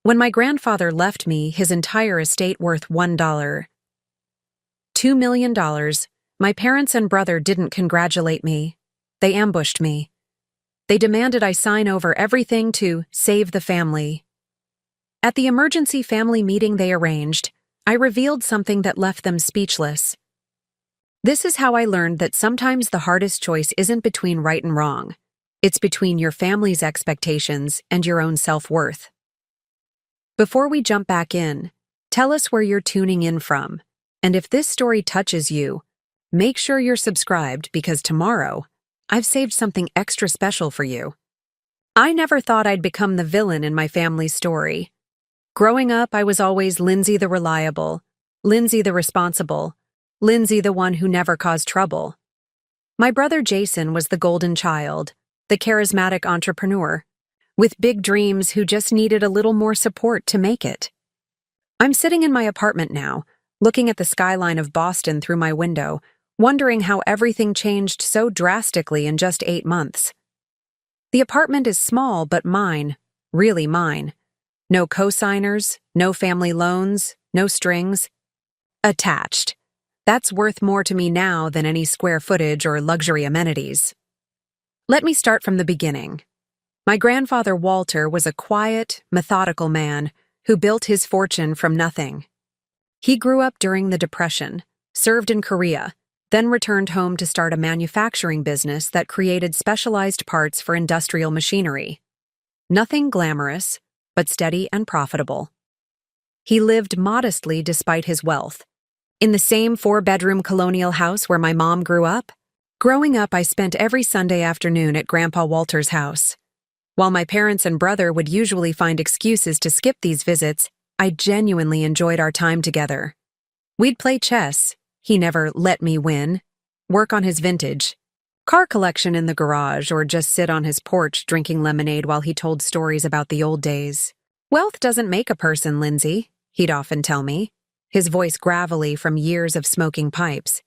When my grandfather left me his entire estate worth $2 million, my parents and brother didn't congratulate me. They ambushed me. They demanded I sign over everything to save the family. At the emergency family meeting they arranged, I revealed something that left them speechless. This is how I learned that sometimes the hardest choice isn't between right and wrong. It's between your family's expectations and your own self-worth. Before we jump back in, tell us where you're tuning in from, and if this story touches you, make sure you're subscribed because tomorrow, I've saved something extra special for you. I never thought I'd become the villain in my family's story. Growing up, I was always Lindsay the reliable, Lindsay the responsible, Lindsay the one who never caused trouble. My brother Jason was the golden child, the charismatic entrepreneur, with big dreams who just needed a little more support to make it. I'm sitting in my apartment now, looking at the skyline of Boston through my window, wondering how everything changed so drastically in just 8 months. The apartment is small, but mine, really mine. No co-signers, no family loans, no strings. Attached. That's worth more to me now than any square footage or luxury amenities. Let me start from the beginning. My grandfather Walter was a quiet, methodical man who built his fortune from nothing. He grew up during the Depression, served in Korea, then returned home to start a manufacturing business that created specialized parts for industrial machinery. Nothing glamorous, but steady and profitable. He lived modestly despite his wealth. In the same 4-bedroom colonial house where my mom grew up. Growing up, I spent every Sunday afternoon at Grandpa Walter's house. While my parents and brother would usually find excuses to skip these visits, I genuinely enjoyed our time together. We'd play chess. He never let me win. Work on his vintage car collection in the garage, or just sit on his porch drinking lemonade while he told stories about the old days. Wealth doesn't make a person, Lindsay, he'd often tell me, his voice gravelly from years of smoking pipes.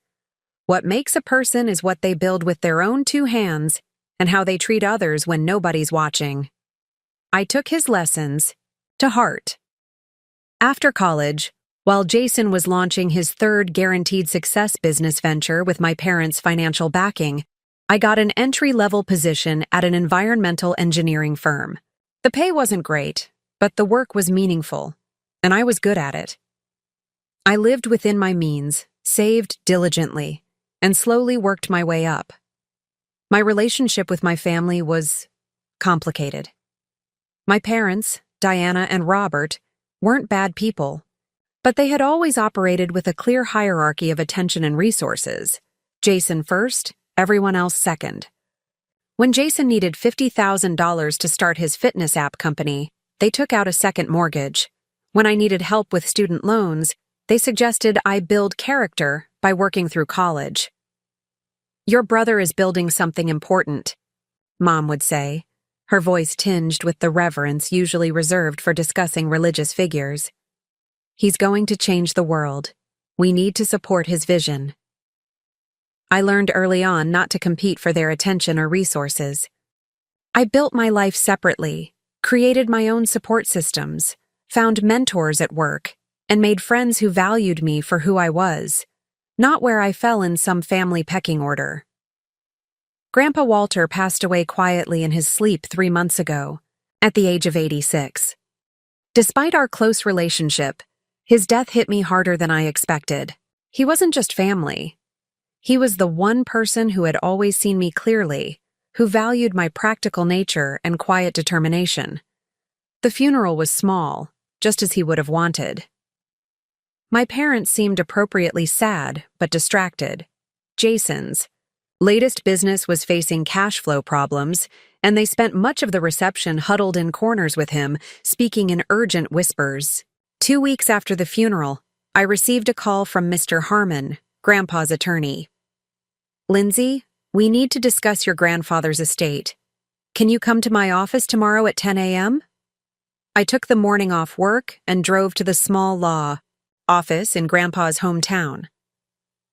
What makes a person is what they build with their own 2 hands and how they treat others when nobody's watching. I took his lessons to heart. After college, while Jason was launching his 3rd guaranteed success business venture with my parents' financial backing, I got an entry-level position at an environmental engineering firm. The pay wasn't great, but the work was meaningful, and I was good at it. I lived within my means, saved diligently, and slowly worked my way up. My relationship with my family was complicated. My parents, Diana and Robert, weren't bad people, but they had always operated with a clear hierarchy of attention and resources. Jason first, everyone else second. When Jason needed $50,000 to start his fitness app company, they took out a second mortgage. When I needed help with student loans, they suggested I build character by working through college. "Your brother is building something important," Mom would say, her voice tinged with the reverence usually reserved for discussing religious figures. "He's going to change the world. We need to support his vision." I learned early on not to compete for their attention or resources. I built my life separately, created my own support systems, found mentors at work, and made friends who valued me for who I was, not where I fell in some family pecking order. Grandpa Walter passed away quietly in his sleep 3 months ago, at the age of 86. Despite our close relationship, his death hit me harder than I expected. He wasn't just family. He was the one person who had always seen me clearly, who valued my practical nature and quiet determination. The funeral was small, just as he would have wanted. My parents seemed appropriately sad, but distracted. Jason's latest business was facing cash flow problems, and they spent much of the reception huddled in corners with him, speaking in urgent whispers. 2 weeks after the funeral, I received a call from Mr. Harmon, Grandpa's attorney. "Lindsay, we need to discuss your grandfather's estate. Can you come to my office tomorrow at 10 a.m.? I took the morning off work and drove to the small law office in Grandpa's hometown.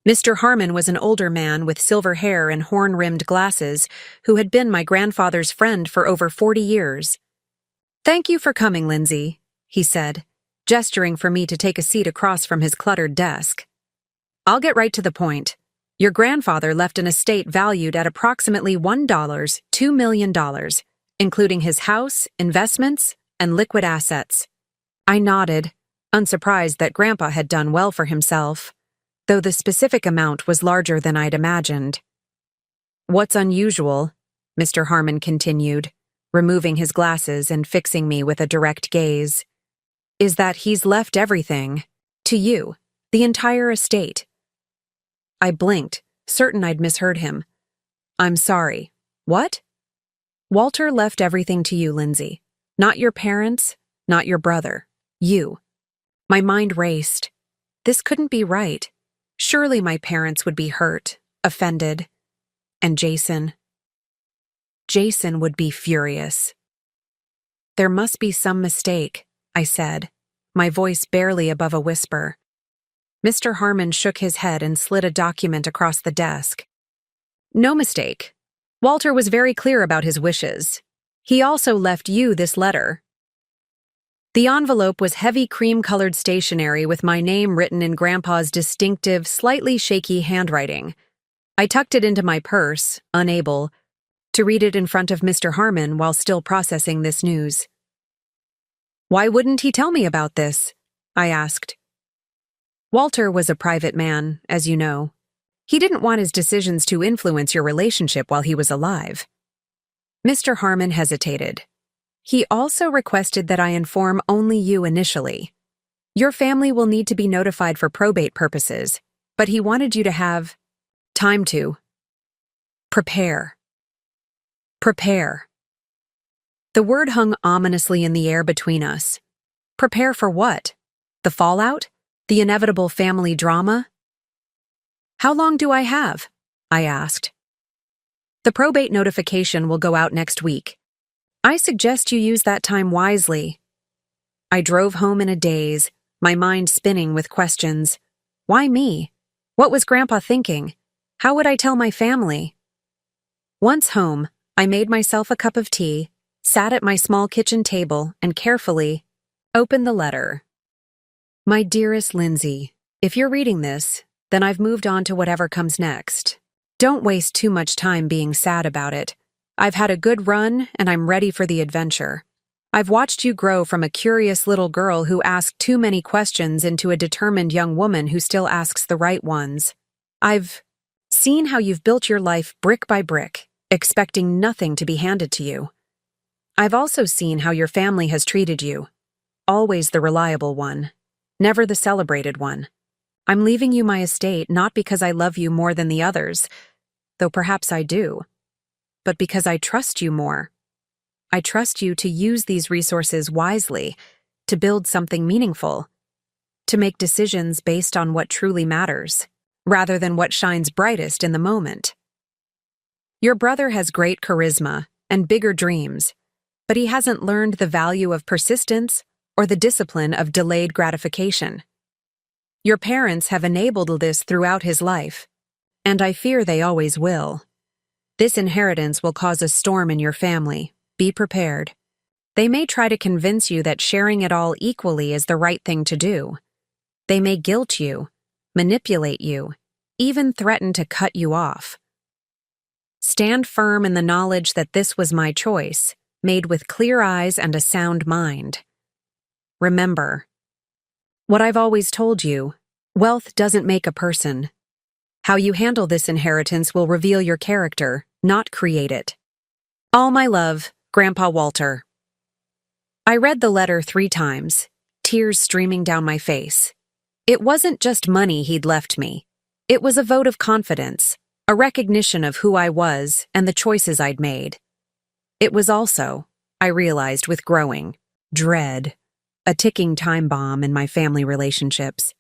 Mr. Harmon was an older man with silver hair and horn-rimmed glasses who had been my grandfather's friend for over 40 years. "Thank you for coming, Lindsay," he said, gesturing for me to take a seat across from his cluttered desk. I'll get right to the point. Your grandfather left an estate valued at approximately $2 million, including his house, investments, and liquid assets. I nodded, unsurprised that Grandpa had done well for himself, though the specific amount was larger than I'd imagined. What's unusual, Mr. Harmon continued, removing his glasses and fixing me with a direct gaze, is that he's left everything to you, the entire estate. I blinked, certain I'd misheard him. I'm sorry. What? Walter left everything to you, Lindsay. Not your parents, not your brother. You. My mind raced. This couldn't be right. Surely my parents would be hurt, offended. And Jason. Jason would be furious. There must be some mistake, I said, my voice barely above a whisper. Mr. Harmon shook his head and slid a document across the desk. No mistake. Walter was very clear about his wishes. He also left you this letter. The envelope was heavy cream-colored stationery with my name written in Grandpa's distinctive, slightly shaky handwriting. I tucked it into my purse, unable to read it in front of Mr. Harmon while still processing this news. Why wouldn't he tell me about this? I asked. Walter was a private man, as you know. He didn't want his decisions to influence your relationship while he was alive. Mr. Harmon hesitated. He also requested that I inform only you initially. Your family will need to be notified for probate purposes, but he wanted you to have time to prepare. Prepare. The word hung ominously in the air between us. Prepare for what? The fallout? The inevitable family drama? How long do I have? I asked. The probate notification will go out next week. I suggest you use that time wisely. I drove home in a daze, my mind spinning with questions. Why me? What was Grandpa thinking? How would I tell my family? Once home, I made myself a cup of tea, sat at my small kitchen table, and carefully opened the letter. My dearest Lindsay, if you're reading this, then I've moved on to whatever comes next. Don't waste too much time being sad about it. I've had a good run, and I'm ready for the adventure. I've watched you grow from a curious little girl who asked too many questions into a determined young woman who still asks the right ones. I've seen how you've built your life brick by brick, expecting nothing to be handed to you. I've also seen how your family has treated you. Always the reliable one, never the celebrated one. I'm leaving you my estate not because I love you more than the others, though perhaps I do, but because I trust you more. I trust you to use these resources wisely, to build something meaningful, to make decisions based on what truly matters, rather than what shines brightest in the moment. Your brother has great charisma and bigger dreams, but he hasn't learned the value of persistence or the discipline of delayed gratification. Your parents have enabled this throughout his life, and I fear they always will. This inheritance will cause a storm in your family. Be prepared. They may try to convince you that sharing it all equally is the right thing to do. They may guilt you, manipulate you, even threaten to cut you off. Stand firm in the knowledge that this was my choice, made with clear eyes and a sound mind. Remember what I've always told you: wealth doesn't make a person. How you handle this inheritance will reveal your character, not create it. All my love, Grandpa Walter. I read the letter 3 times, tears streaming down my face. It wasn't just money he'd left me. It was a vote of confidence, a recognition of who I was and the choices I'd made. It was also, I realized with growing dread, a ticking time bomb in my family relationships.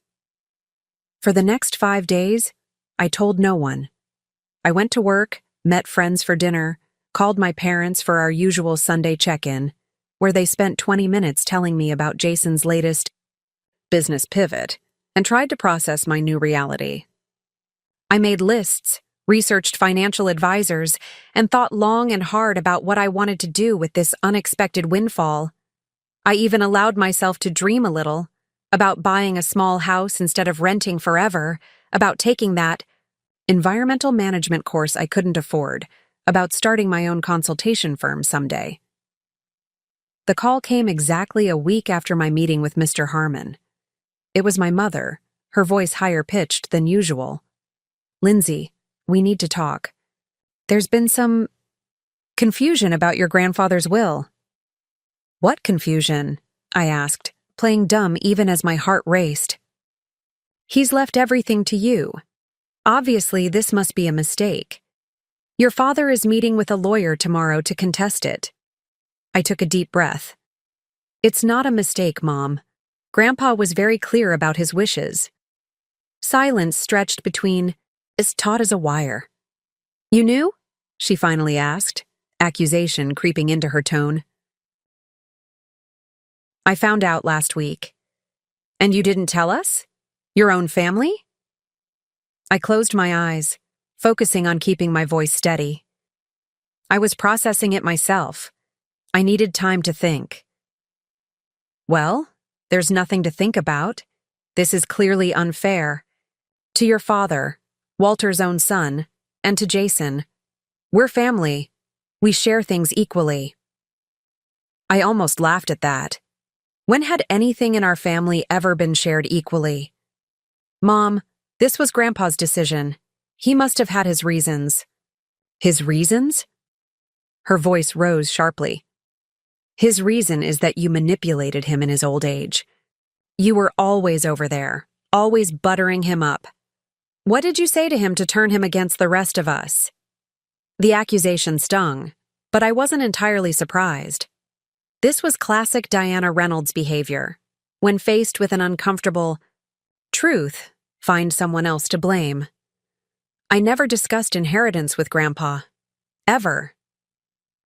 For the next 5 days, I told no one. I went to work, met friends for dinner, called my parents for our usual Sunday check-in, where they spent 20 minutes telling me about Jason's latest business pivot, and tried to process my new reality. I made lists, researched financial advisors, and thought long and hard about what I wanted to do with this unexpected windfall. I even allowed myself to dream a little about buying a small house instead of renting forever, about taking that environmental management course I couldn't afford, about starting my own consultation firm someday. The call came exactly a week after my meeting with Mr. Harmon. It was my mother, her voice higher pitched than usual. "Lindsay, we need to talk. There's been some confusion about your grandfather's will." "What confusion?" I asked, playing dumb even as my heart raced. "He's left everything to you. Obviously, this must be a mistake. Your father is meeting with a lawyer tomorrow to contest it." I took a deep breath. "It's not a mistake, Mom. Grandpa was very clear about his wishes." Silence stretched between, as taut as a wire. "You knew?" she finally asked, accusation creeping into her tone. "I found out last week." "And you didn't tell us? Your own family?" I closed my eyes, focusing on keeping my voice steady. I was processing it myself. I needed time to think. "Well, there's nothing to think about. This is clearly unfair. To your father, Walter's own son, and to Jason. We're family. We share things equally." I almost laughed at that. When had anything in our family ever been shared equally? "Mom, this was Grandpa's decision. He must have had his reasons." "His reasons?" Her voice rose sharply. "His reason is that you manipulated him in his old age. You were always over there, always buttering him up. What did you say to him to turn him against the rest of us?" The accusation stung, but I wasn't entirely surprised. This was classic Diana Reynolds behavior. When faced with an uncomfortable truth, find someone else to blame. I never discussed inheritance with Grandpa. Ever.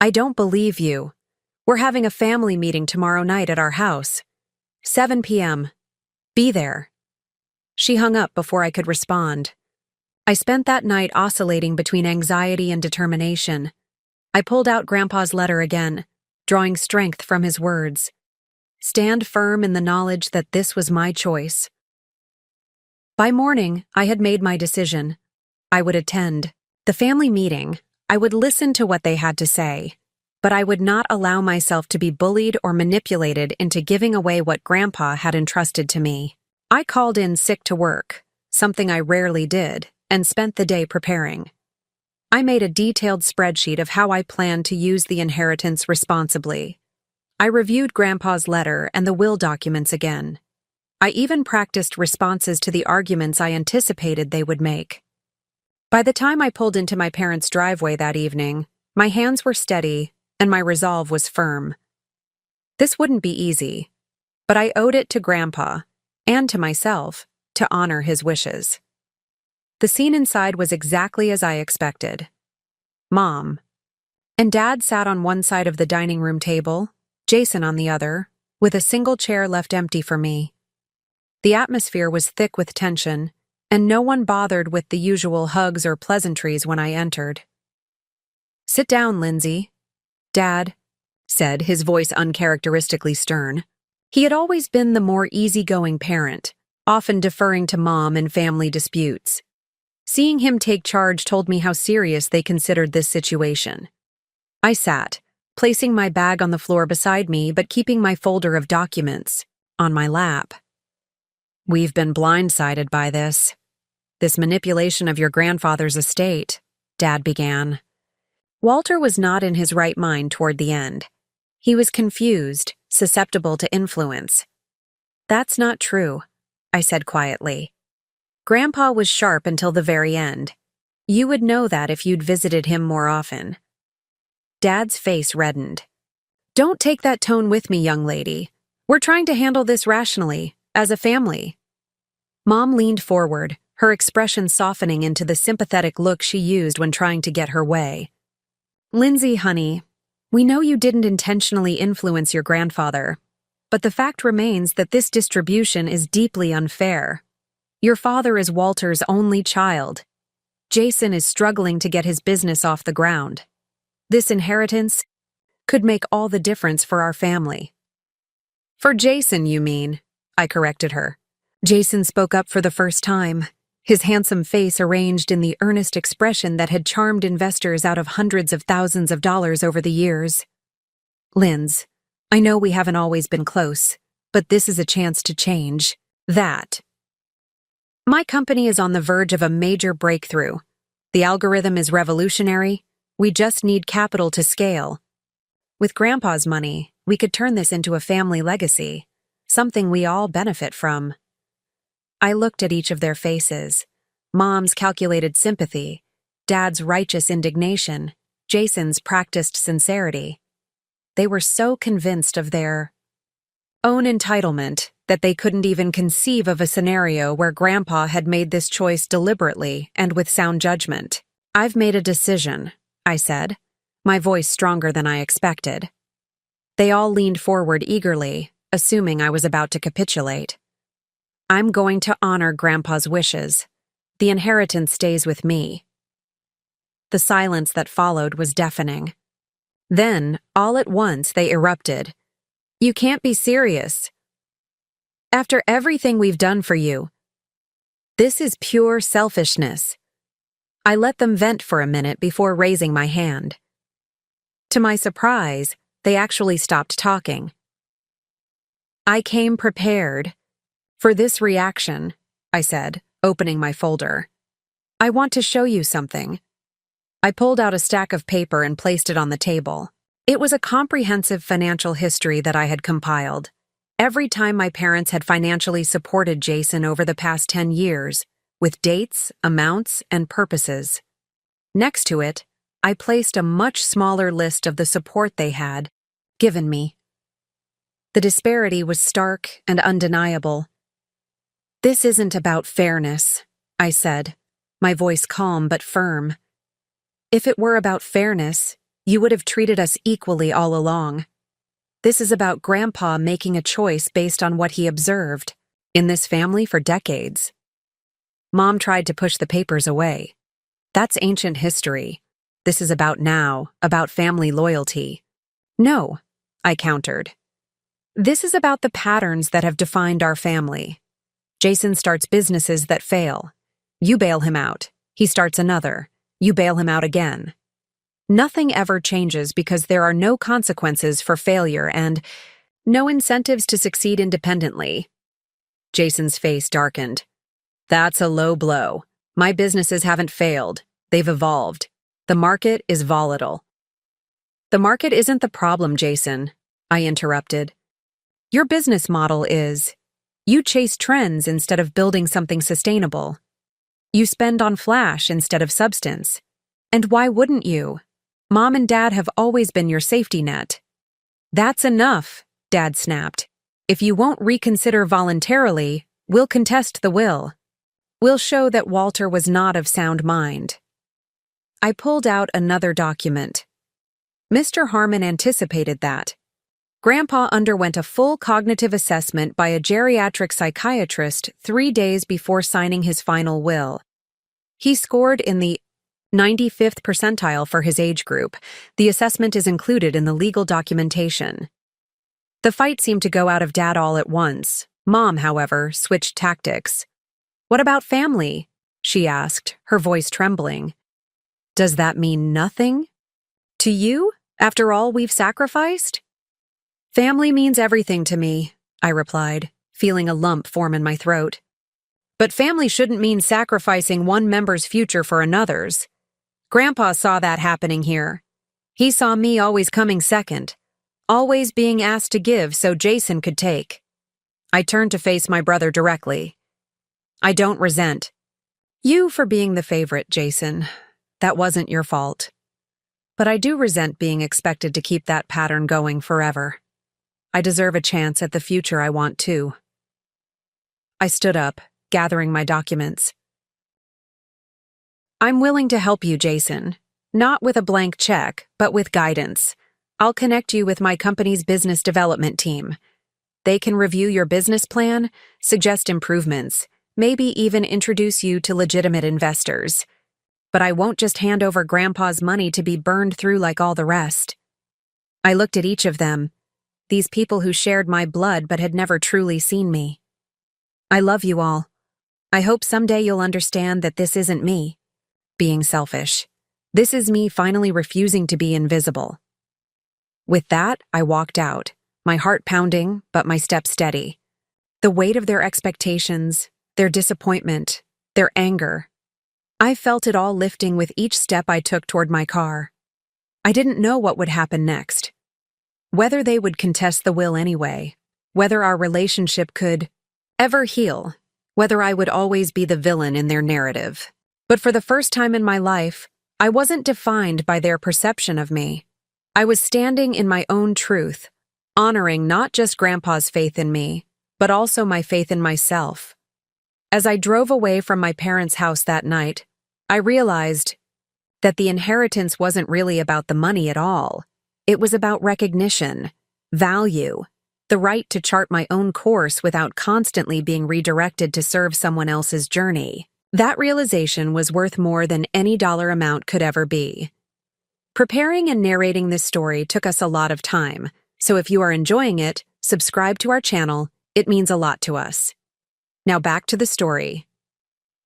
"I don't believe you. We're having a family meeting tomorrow night at our house. 7 p.m. Be there." She hung up before I could respond. I spent that night oscillating between anxiety and determination. I pulled out Grandpa's letter again, drawing strength from his words. Stand firm in the knowledge that this was my choice. By morning, I had made my decision. I would attend the family meeting. I would listen to what they had to say, but I would not allow myself to be bullied or manipulated into giving away what Grandpa had entrusted to me. I called in sick to work, something I rarely did, and spent the day preparing. I made a detailed spreadsheet of how I planned to use the inheritance responsibly. I reviewed Grandpa's letter and the will documents again. I even practiced responses to the arguments I anticipated they would make. By the time I pulled into my parents' driveway that evening, my hands were steady and my resolve was firm. This wouldn't be easy, but I owed it to Grandpa, and to myself, to honor his wishes. The scene inside was exactly as I expected. Mom and Dad sat on one side of the dining room table, Jason on the other, with a single chair left empty for me. The atmosphere was thick with tension, and no one bothered with the usual hugs or pleasantries when I entered. "Sit down, Lindsay," Dad said, his voice uncharacteristically stern. He had always been the more easygoing parent, often deferring to Mom in family disputes. Seeing him take charge told me how serious they considered this situation. I sat, placing my bag on the floor beside me but keeping my folder of documents on my lap. "We've been blindsided by this manipulation of your grandfather's estate," Dad began. Walter was not in his right mind toward the end. He was confused, susceptible to influence. "That's not true," I said quietly. "Grandpa was sharp until the very end. You would know that if you'd visited him more often." Dad's face reddened. "Don't take that tone with me, young lady. We're trying to handle this rationally, as a family." Mom leaned forward, her expression softening into the sympathetic look she used when trying to get her way. "Lindsay, honey, we know you didn't intentionally influence your grandfather, but the fact remains that this distribution is deeply unfair. Your father is Walter's only child. Jason is struggling to get his business off the ground. This inheritance could make all the difference for our family." For Jason, you mean? I corrected her. Jason spoke up for the first time, his handsome face arranged in the earnest expression that had charmed investors out of hundreds of thousands of dollars over the years. Linz, I know we haven't always been close, but this is a chance to change that. My company is on the verge of a major breakthrough. The algorithm is revolutionary. We just need capital to scale. With Grandpa's money, we could turn this into a family legacy, something we all benefit from. I looked at each of their faces. Mom's calculated sympathy, Dad's righteous indignation, Jason's practiced sincerity. They were so convinced of their own entitlement that they couldn't even conceive of a scenario where Grandpa had made this choice deliberately and with sound judgment. I've made a decision, I said, my voice stronger than I expected. They all leaned forward eagerly, assuming I was about to capitulate. I'm going to honor Grandpa's wishes. The inheritance stays with me. The silence that followed was deafening. Then, all at once, they erupted. You can't be serious. After everything we've done for you. This is pure selfishness. I let them vent for a minute before raising my hand. To my surprise, they actually stopped talking. I came prepared. For this reaction, I said, opening my folder. I want to show you something. I pulled out a stack of paper and placed it on the table. It was a comprehensive financial history that I had compiled. Every time my parents had financially supported Jason over the past 10 years, with dates, amounts, and purposes. Next to it, I placed a much smaller list of the support they had given me. The disparity was stark and undeniable. This isn't about fairness, I said, my voice calm but firm. If it were about fairness, you would have treated us equally all along. This is about Grandpa making a choice based on what he observed in this family for decades. Mom tried to push the papers away. That's ancient history. This is about now, about family loyalty. No, I countered. This is about the patterns that have defined our family. Jason starts businesses that fail. You bail him out. He starts another. You bail him out again. Nothing ever changes because there are no consequences for failure and no incentives to succeed independently. Jason's face darkened. That's a low blow. My businesses haven't failed. They've evolved. The market is volatile. The market isn't the problem, Jason, I interrupted. Your business model is. You chase trends instead of building something sustainable. You spend on flash instead of substance. And why wouldn't you? Mom and Dad have always been your safety net. That's enough, Dad snapped. If you won't reconsider voluntarily, we'll contest the will. We'll show that Walter was not of sound mind. I pulled out another document. Mr. Harmon anticipated that. Grandpa underwent a full cognitive assessment by a geriatric psychiatrist 3 days before signing his final will. He scored in the 95th percentile for his age group. The assessment is included in the legal documentation. The fight seemed to go out of Dad all at once. Mom, however, switched tactics. What about family? She asked, her voice trembling. Does that mean nothing? To you, after all we've sacrificed? Family means everything to me, I replied, feeling a lump form in my throat. But family shouldn't mean sacrificing one member's future for another's. Grandpa saw that happening here. He saw me always coming second, always being asked to give so Jason could take. I turned to face my brother directly. I don't resent you for being the favorite, Jason. That wasn't your fault. But I do resent being expected to keep that pattern going forever. I deserve a chance at the future I want too. I stood up, gathering my documents. I'm willing to help you, Jason. Not with a blank check, but with guidance. I'll connect you with my company's business development team. They can review your business plan, suggest improvements, maybe even introduce you to legitimate investors. But I won't just hand over Grandpa's money to be burned through like all the rest. I looked at each of them. these people who shared my blood but had never truly seen me. I love you all. I hope someday you'll understand that this isn't me being selfish. This is me finally refusing to be invisible. With that, I walked out, my heart pounding, but my step steady. The weight of their expectations, their disappointment, their anger. I felt it all lifting with each step I took toward my car. I didn't know what would happen next. Whether they would contest the will anyway, whether our relationship could ever heal, whether I would always be the villain in their narrative. But for the first time in my life, I wasn't defined by their perception of me. I was standing in my own truth, honoring not just Grandpa's faith in me, but also my faith in myself. As I drove away from my parents' house that night, I realized that the inheritance wasn't really about the money at all. It was about recognition, value, the right to chart my own course without constantly being redirected to serve someone else's journey. That realization was worth more than any dollar amount could ever be. Preparing and narrating this story took us a lot of time, so if you are enjoying it, subscribe to our channel. It means a lot to us. Now back to the story.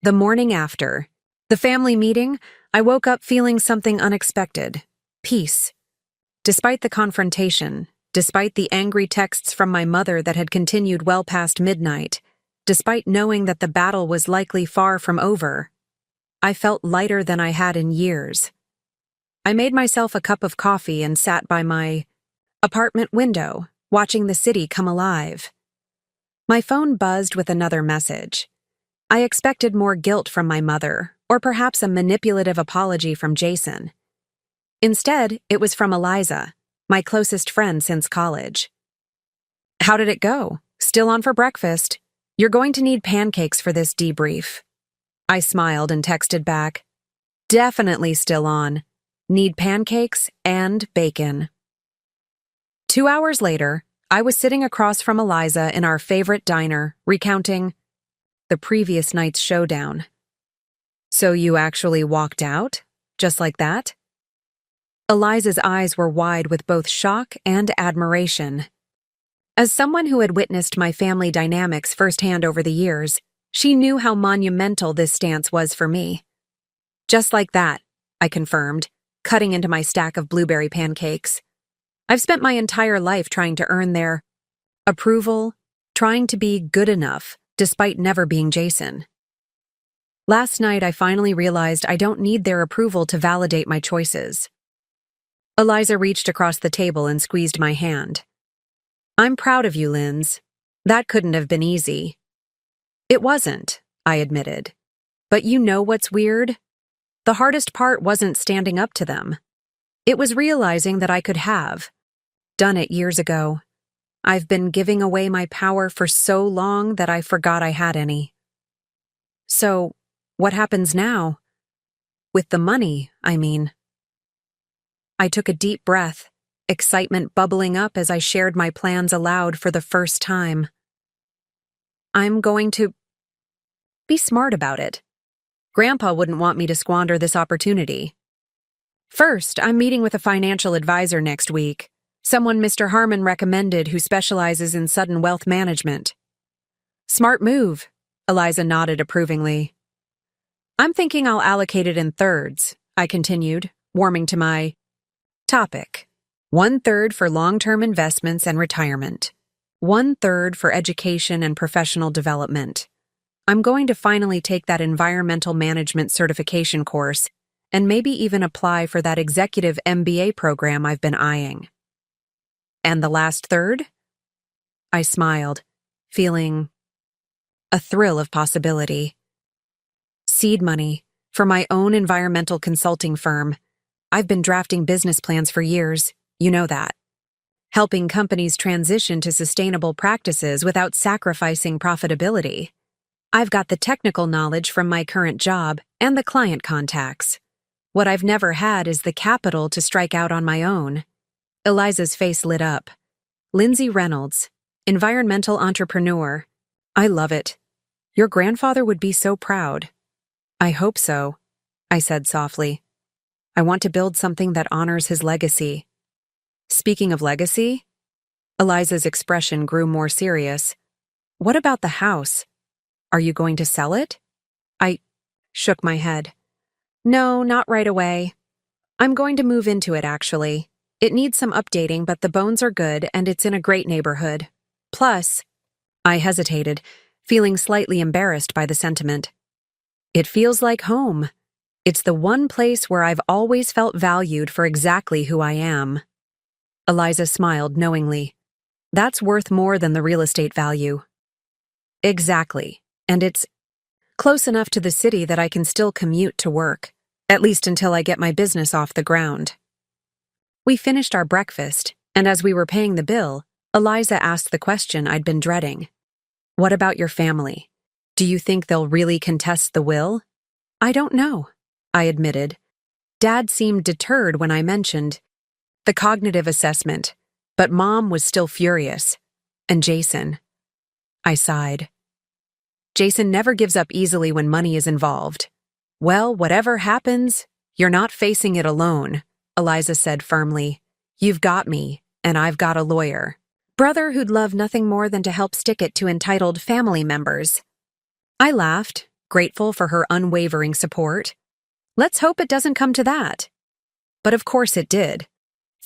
The morning after the family meeting, I woke up feeling something unexpected. Peace. Despite the confrontation, despite the angry texts from my mother that had continued well past midnight, despite knowing that the battle was likely far from over, I felt lighter than I had in years. I made myself a cup of coffee and sat by my apartment window, watching the city come alive. My phone buzzed with another message. I expected more guilt from my mother, or perhaps a manipulative apology from Jason. Instead, it was from Eliza, my closest friend since college. "How did it go? Still on for breakfast? You're going to need pancakes for this debrief." I smiled and texted back, "Definitely still on. Need pancakes and bacon." 2 hours later, I was sitting across from Eliza in our favorite diner, recounting the previous night's showdown. "So you actually walked out? Just like that?" Eliza's eyes were wide with both shock and admiration. As someone who had witnessed my family dynamics firsthand over the years, she knew how monumental this stance was for me. "Just like that," I confirmed, cutting into my stack of blueberry pancakes. I've spent my entire life trying to earn their approval, trying to be good enough, despite never being Jason. Last night, I finally realized I don't need their approval to validate my choices. Eliza reached across the table and squeezed my hand. "I'm proud of you, Linz. That couldn't have been easy." "It wasn't," I admitted. "But you know what's weird? The hardest part wasn't standing up to them. It was realizing that I could have done it years ago. I've been giving away my power for so long that I forgot I had any." "So, what happens now? With the money, I mean." I took a deep breath, excitement bubbling up as I shared my plans aloud for the first time. "I'm going to be smart about it. Grandpa wouldn't want me to squander this opportunity. First, I'm meeting with a financial advisor next week, someone Mr. Harmon recommended who specializes in sudden wealth management." "Smart move," Eliza nodded approvingly. "I'm thinking I'll allocate it in thirds," I continued, warming to my topic. 1/3 for long-term investments and retirement. 1/3 for education and professional development. I'm going to finally take that environmental management certification course and maybe even apply for that executive MBA program I've been eyeing. "And the last third?" I smiled, feeling a thrill of possibility. "Seed money for my own environmental consulting firm. I've been drafting business plans for years, you know that. Helping companies transition to sustainable practices without sacrificing profitability. I've got the technical knowledge from my current job and the client contacts. What I've never had is the capital to strike out on my own." Eliza's face lit up. "Lindsay Reynolds, environmental entrepreneur. I love it. Your grandfather would be so proud." "I hope so," I said softly. "I want to build something that honors his legacy." "Speaking of legacy," Eliza's expression grew more serious. What about the house? Are you going to sell it? I shook my head. No, not right away. I'm going to move into it, actually. It needs some updating, but the bones are good and it's in a great neighborhood. Plus, I hesitated, feeling slightly embarrassed by the sentiment. It feels like home. It's the one place where I've always felt valued for exactly who I am. Eliza smiled knowingly. That's worth more than the real estate value. Exactly. And it's close enough to the city that I can still commute to work, at least until I get my business off the ground. We finished our breakfast, and as we were paying the bill, Eliza asked the question I'd been dreading. What about your family? Do you think they'll really contest the will? I don't know, I admitted. Dad seemed deterred when I mentioned the cognitive assessment, but Mom was still furious. And Jason. I sighed. Jason never gives up easily when money is involved. Well, whatever happens, you're not facing it alone, Eliza said firmly. You've got me, and I've got a lawyer. Brother who'd love nothing more than to help stick it to entitled family members. I laughed, grateful for her unwavering support. Let's hope it doesn't come to that. But of course it did.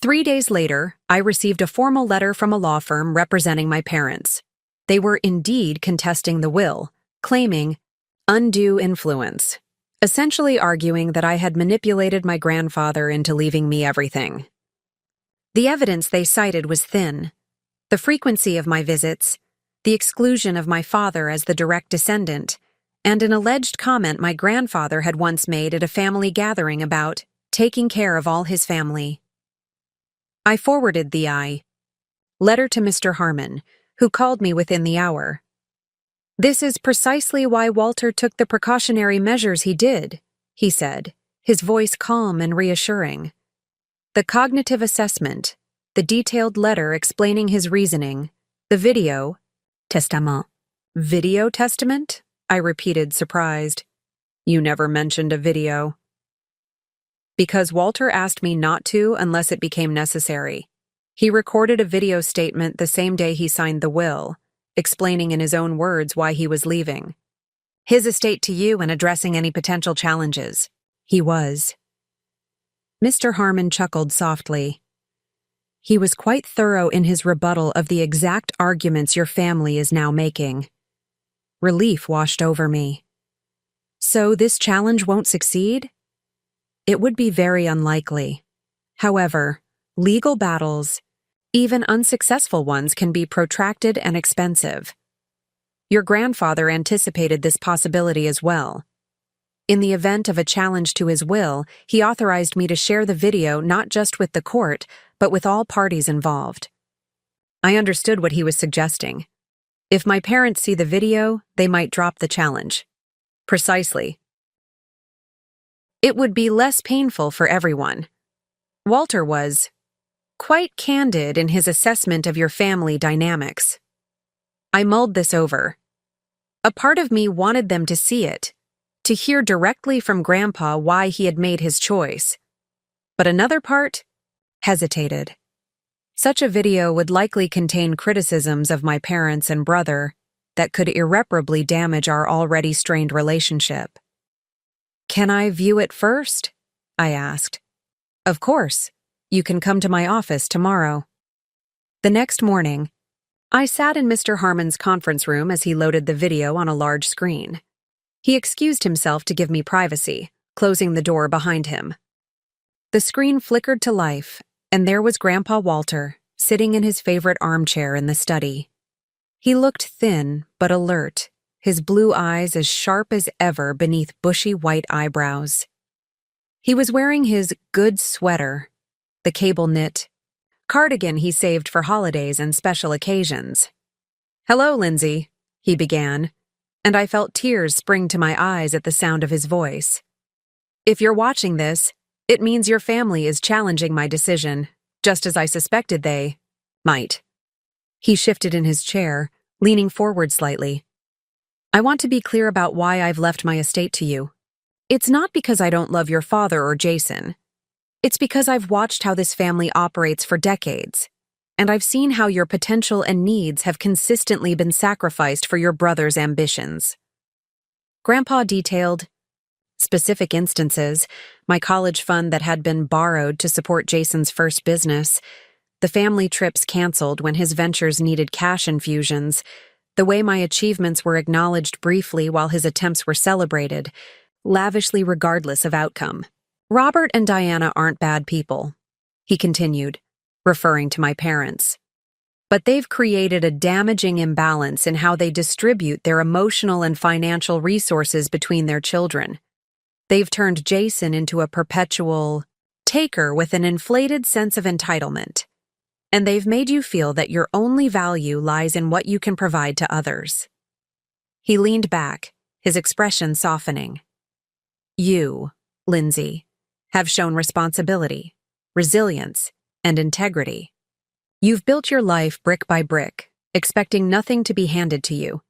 3 days later, I received a formal letter from a law firm representing my parents. They were indeed contesting the will, claiming undue influence, essentially arguing that I had manipulated my grandfather into leaving me everything. The evidence they cited was thin. The frequency of my visits, the exclusion of my father as the direct descendant, and an alleged comment my grandfather had once made at a family gathering about taking care of all his family. I forwarded the letter to Mr. Harmon, who called me within the hour. This is precisely why Walter took the precautionary measures he did, he said, his voice calm and reassuring. The cognitive assessment, the detailed letter explaining his reasoning, the video, testament. Video testament? I repeated, surprised. You never mentioned a video. Because Walter asked me not to unless it became necessary. He recorded a video statement the same day he signed the will, explaining in his own words why he was leaving. His estate to you and addressing any potential challenges. He was. Mr. Harmon chuckled softly. He was quite thorough in his rebuttal of the exact arguments your family is now making. Relief washed over me. So this challenge won't succeed? It would be very unlikely. However, legal battles, even unsuccessful ones, can be protracted and expensive. Your grandfather anticipated this possibility as well. In the event of a challenge to his will, he authorized me to share the video not just with the court, but with all parties involved. I understood what he was suggesting. If my parents see the video, they might drop the challenge. Precisely. It would be less painful for everyone. Walter was quite candid in his assessment of your family dynamics. I mulled this over. A part of me wanted them to see it, to hear directly from Grandpa why he had made his choice. But another part hesitated. Such a video would likely contain criticisms of my parents and brother that could irreparably damage our already strained relationship. Can I view it first? I asked. Of course. You can come to my office tomorrow. The next morning, I sat in Mr. Harmon's conference room as he loaded the video on a large screen. He excused himself to give me privacy, closing the door behind him. The screen flickered to life, and there was Grandpa Walter, sitting in his favorite armchair in the study. He looked thin but alert, his blue eyes as sharp as ever beneath bushy white eyebrows. He was wearing his good sweater, the cable-knit cardigan he saved for holidays and special occasions. Hello, Lindsay, he began, and I felt tears spring to my eyes at the sound of his voice. If you're watching this, it means your family is challenging my decision, just as I suspected they might. He shifted in his chair, leaning forward slightly. I want to be clear about why I've left my estate to you. It's not because I don't love your father or Jason. It's because I've watched how this family operates for decades. and I've seen how your potential and needs have consistently been sacrificed for your brother's ambitions. Grandpa detailed specific instances: my college fund that had been borrowed to support Jason's first business, the family trips canceled when his ventures needed cash infusions, the way my achievements were acknowledged briefly while his attempts were celebrated, lavishly regardless of outcome. Robert and Diana aren't bad people, he continued, referring to my parents. But they've created a damaging imbalance in how they distribute their emotional and financial resources between their children. They've turned Jason into a perpetual taker with an inflated sense of entitlement. And they've made you feel that your only value lies in what you can provide to others. He leaned back, his expression softening. You, Lindsay, have shown responsibility, resilience, and integrity. You've built your life brick by brick, expecting nothing to be handed to you.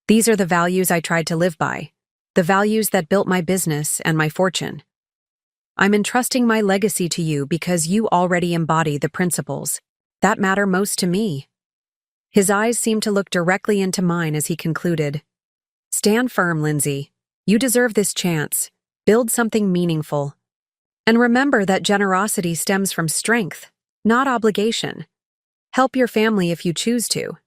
These are the values I tried to live by, the values that built my business and my fortune. I'm entrusting my legacy to you because you already embody the principles that matter most to me. His eyes seemed to look directly into mine as he concluded. Stand firm, Lindsay. You deserve this chance. Build something meaningful. And remember that generosity stems from strength, not obligation. Help your family if you choose to,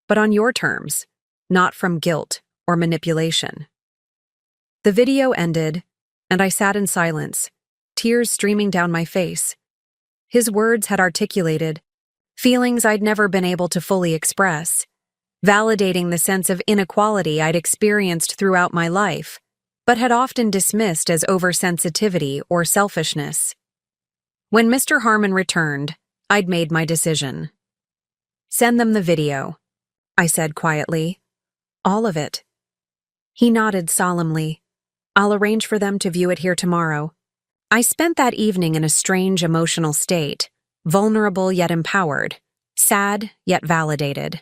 but on your terms, not from guilt or manipulation. The video ended, and I sat in silence, tears streaming down my face. His words had articulated feelings I'd never been able to fully express, validating the sense of inequality I'd experienced throughout my life, but had often dismissed as oversensitivity or selfishness. When Mr. Harmon returned, I'd made my decision. Send them the video, I said quietly. All of it. He nodded solemnly. I'll arrange for them to view it here tomorrow. I spent that evening in a strange emotional state, vulnerable yet empowered, sad yet validated.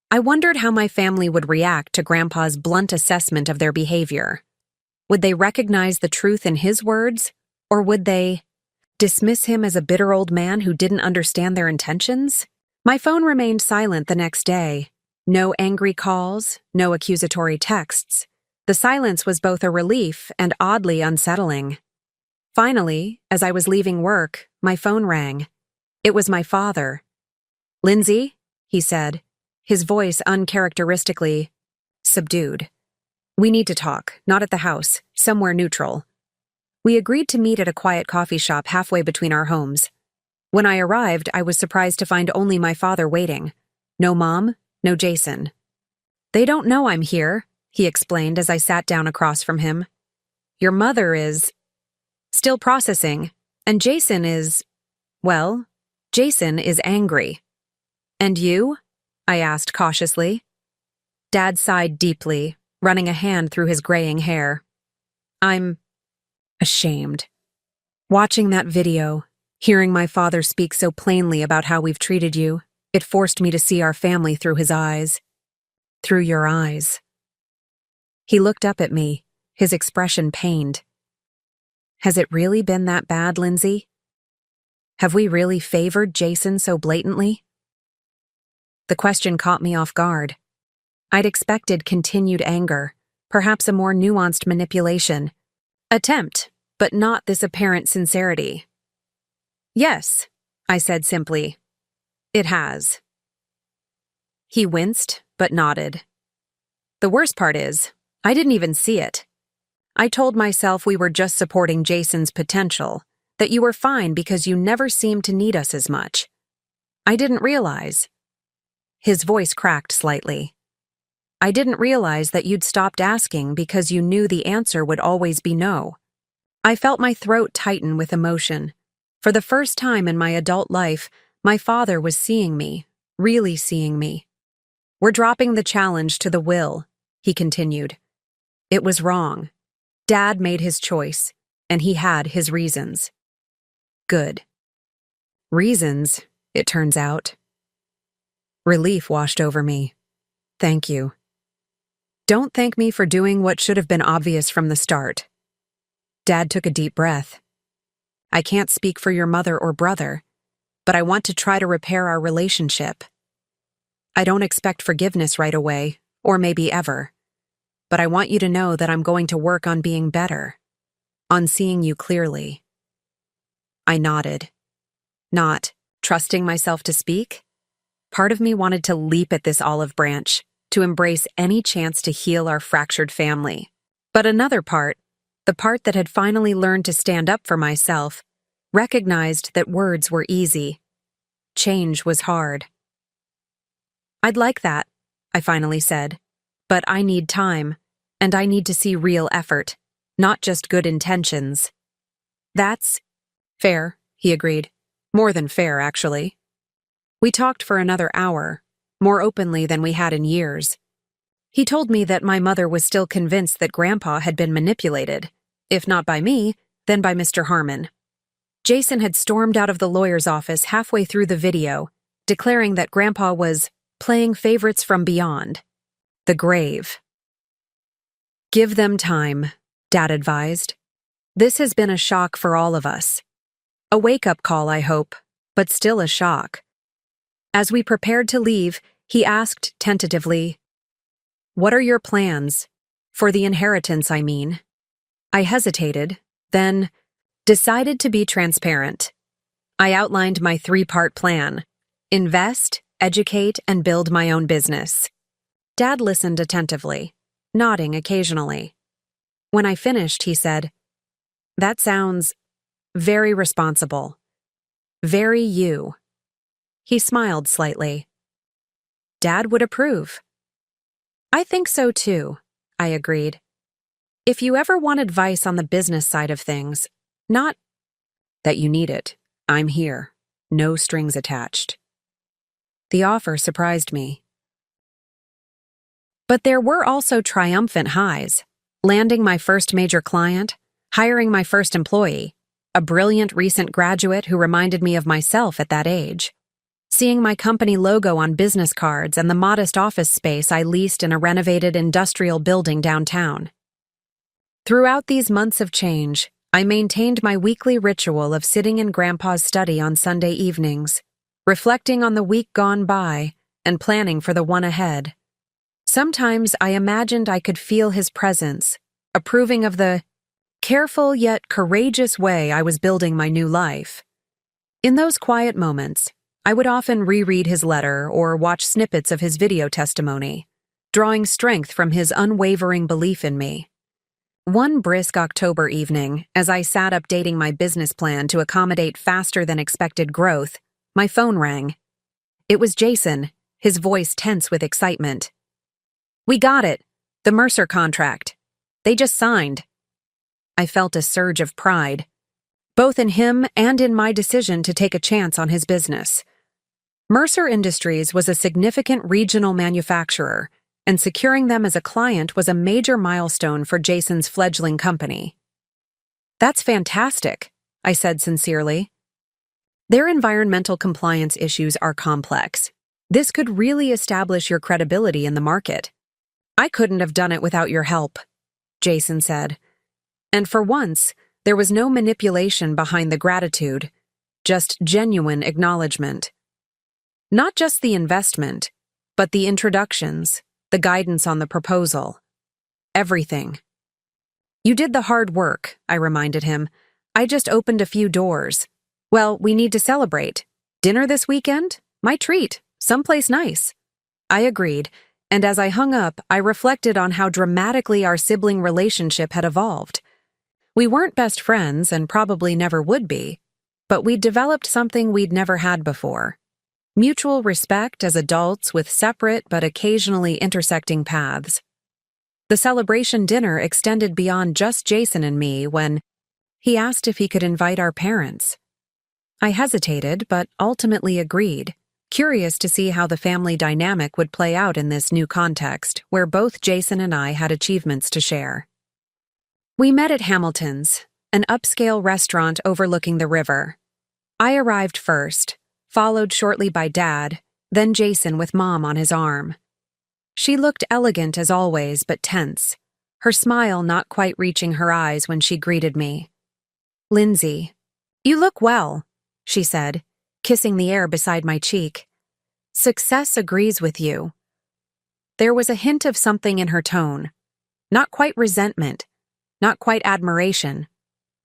I wondered how my family would react to Grandpa's blunt assessment of their behavior. Would they recognize the truth in his words, or would they dismiss him as a bitter old man who didn't understand their intentions? My phone remained silent the next day. No angry calls, no accusatory texts. The silence was both a relief and oddly unsettling. Finally, as I was leaving work, my phone rang. It was my father. Lindsay, he said, his voice uncharacteristically subdued. We need to talk, not at the house, somewhere neutral. We agreed to meet at a quiet coffee shop halfway between our homes. When I arrived, I was surprised to find only my father waiting. No Mom, no Jason. They don't know I'm here, he explained as I sat down across from him. Your mother is still processing, and Jason is angry. And you? I asked cautiously. Dad sighed deeply, running a hand through his graying hair. I'm ashamed. Watching that video, hearing my father speak so plainly about how we've treated you, it forced me to see our family through his eyes. Through your eyes. He looked up at me, his expression pained. Has it really been that bad, Lindsay? Have we really favored Jason so blatantly? The question caught me off guard. I'd expected continued anger, perhaps a more nuanced manipulation. Attempt, but not this apparent sincerity. Yes, I said simply. It has. He winced, but nodded. The worst part is, I didn't even see it. I told myself we were just supporting Jason's potential, that you were fine because you never seemed to need us as much. I didn't realize. His voice cracked slightly. I didn't realize that you'd stopped asking because you knew the answer would always be no. I felt my throat tighten with emotion. For the first time in my adult life, my father was seeing me, really seeing me. We're dropping the challenge to the will, he continued. It was wrong. Dad made his choice, and he had his reasons. Good. Reasons, it turns out. Relief washed over me. Thank you. Don't thank me for doing what should have been obvious from the start. Dad took a deep breath. I can't speak for your mother or brother, but I want to try to repair our relationship. I don't expect forgiveness right away, or maybe ever, but I want you to know that I'm going to work on being better, on seeing you clearly." I nodded, not trusting myself to speak. Part of me wanted to leap at this olive branch, to embrace any chance to heal our fractured family. But another part, the part that had finally learned to stand up for myself, recognized that words were easy. Change was hard. "I'd like that," I finally said, "but I need time, and I need to see real effort, not just good intentions." "That's fair," he agreed. "More than fair, actually." We talked for another hour, more openly than we had in years. He told me that my mother was still convinced that Grandpa had been manipulated, if not by me, then by Mr. Harmon. Jason had stormed out of the lawyer's office halfway through the video, declaring that Grandpa was playing favorites from beyond, the grave. "Give them time," Dad advised. "This has been a shock for all of us. A wake-up call, I hope, but still a shock." As we prepared to leave, he asked tentatively, "What are your plans? For the inheritance, I mean." I hesitated, then decided to be transparent. I outlined my 3-part plan: invest, educate, and build my own business. Dad listened attentively, nodding occasionally. When I finished, he said, "That sounds very responsible. Very you." He smiled slightly. "Dad would approve." "I think so too," I agreed. "If you ever want advice on the business side of things, not that you need it, I'm here. No strings attached." The offer surprised me. But there were also triumphant highs: landing my first major client, hiring my first employee, a brilliant recent graduate who reminded me of myself at that age, seeing my company logo on business cards and the modest office space I leased in a renovated industrial building downtown. Throughout these months of change, I maintained my weekly ritual of sitting in Grandpa's study on Sunday evenings, reflecting on the week gone by and planning for the one ahead. Sometimes I imagined I could feel his presence, approving of the careful yet courageous way I was building my new life. In those quiet moments, I would often reread his letter or watch snippets of his video testimony, drawing strength from his unwavering belief in me. One brisk October evening, as I sat updating my business plan to accommodate faster-than-expected growth, my phone rang. It was Jason, his voice tense with excitement. "We got it! The Mercer contract. They just signed." I felt a surge of pride, both in him and in my decision to take a chance on his business. Mercer Industries was a significant regional manufacturer, and securing them as a client was a major milestone for Jason's fledgling company. "That's fantastic," I said sincerely. "Their environmental compliance issues are complex. This could really establish your credibility in the market." "I couldn't have done it without your help," Jason said. And for once, there was no manipulation behind the gratitude, just genuine acknowledgement. Not just the investment, but the introductions, the guidance on the proposal. Everything. "You did the hard work," I reminded him. "I just opened a few doors. Well, we need to celebrate. Dinner this weekend? My treat. Someplace nice." I agreed, and as I hung up, I reflected on how dramatically our sibling relationship had evolved. We weren't best friends and probably never would be, but we'd developed something we'd never had before. Mutual respect as adults with separate but occasionally intersecting paths. The celebration dinner extended beyond just Jason and me when he asked if he could invite our parents. I hesitated, but ultimately agreed, curious to see how the family dynamic would play out in this new context where both Jason and I had achievements to share. We met at Hamilton's, an upscale restaurant overlooking the river. I arrived first, followed shortly by Dad, then Jason with Mom on his arm. She looked elegant as always, but tense, her smile not quite reaching her eyes when she greeted me. "Lindsay, you look well," she said, kissing the air beside my cheek. Success agrees with you. There was a hint of something in her tone. Not quite resentment, not quite admiration,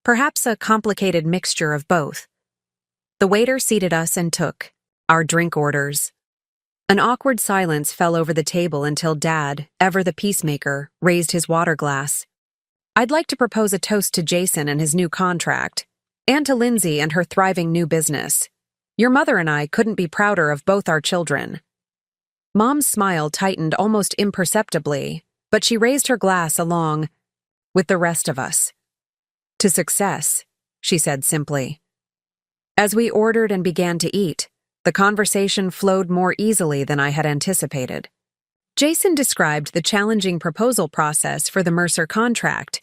perhaps a complicated mixture of both. The waiter seated us and took our drink orders. An awkward silence fell over the table until Dad, ever the peacemaker, raised his water glass. I'd like to propose a toast to Jason and his new contract, and to Lindsay and her thriving new business. Your mother and I couldn't be prouder of both our children. Mom's smile tightened almost imperceptibly, but she raised her glass along with the rest of us. To success, she said simply. As we ordered and began to eat, the conversation flowed more easily than I had anticipated. Jason described the challenging proposal process for the Mercer contract,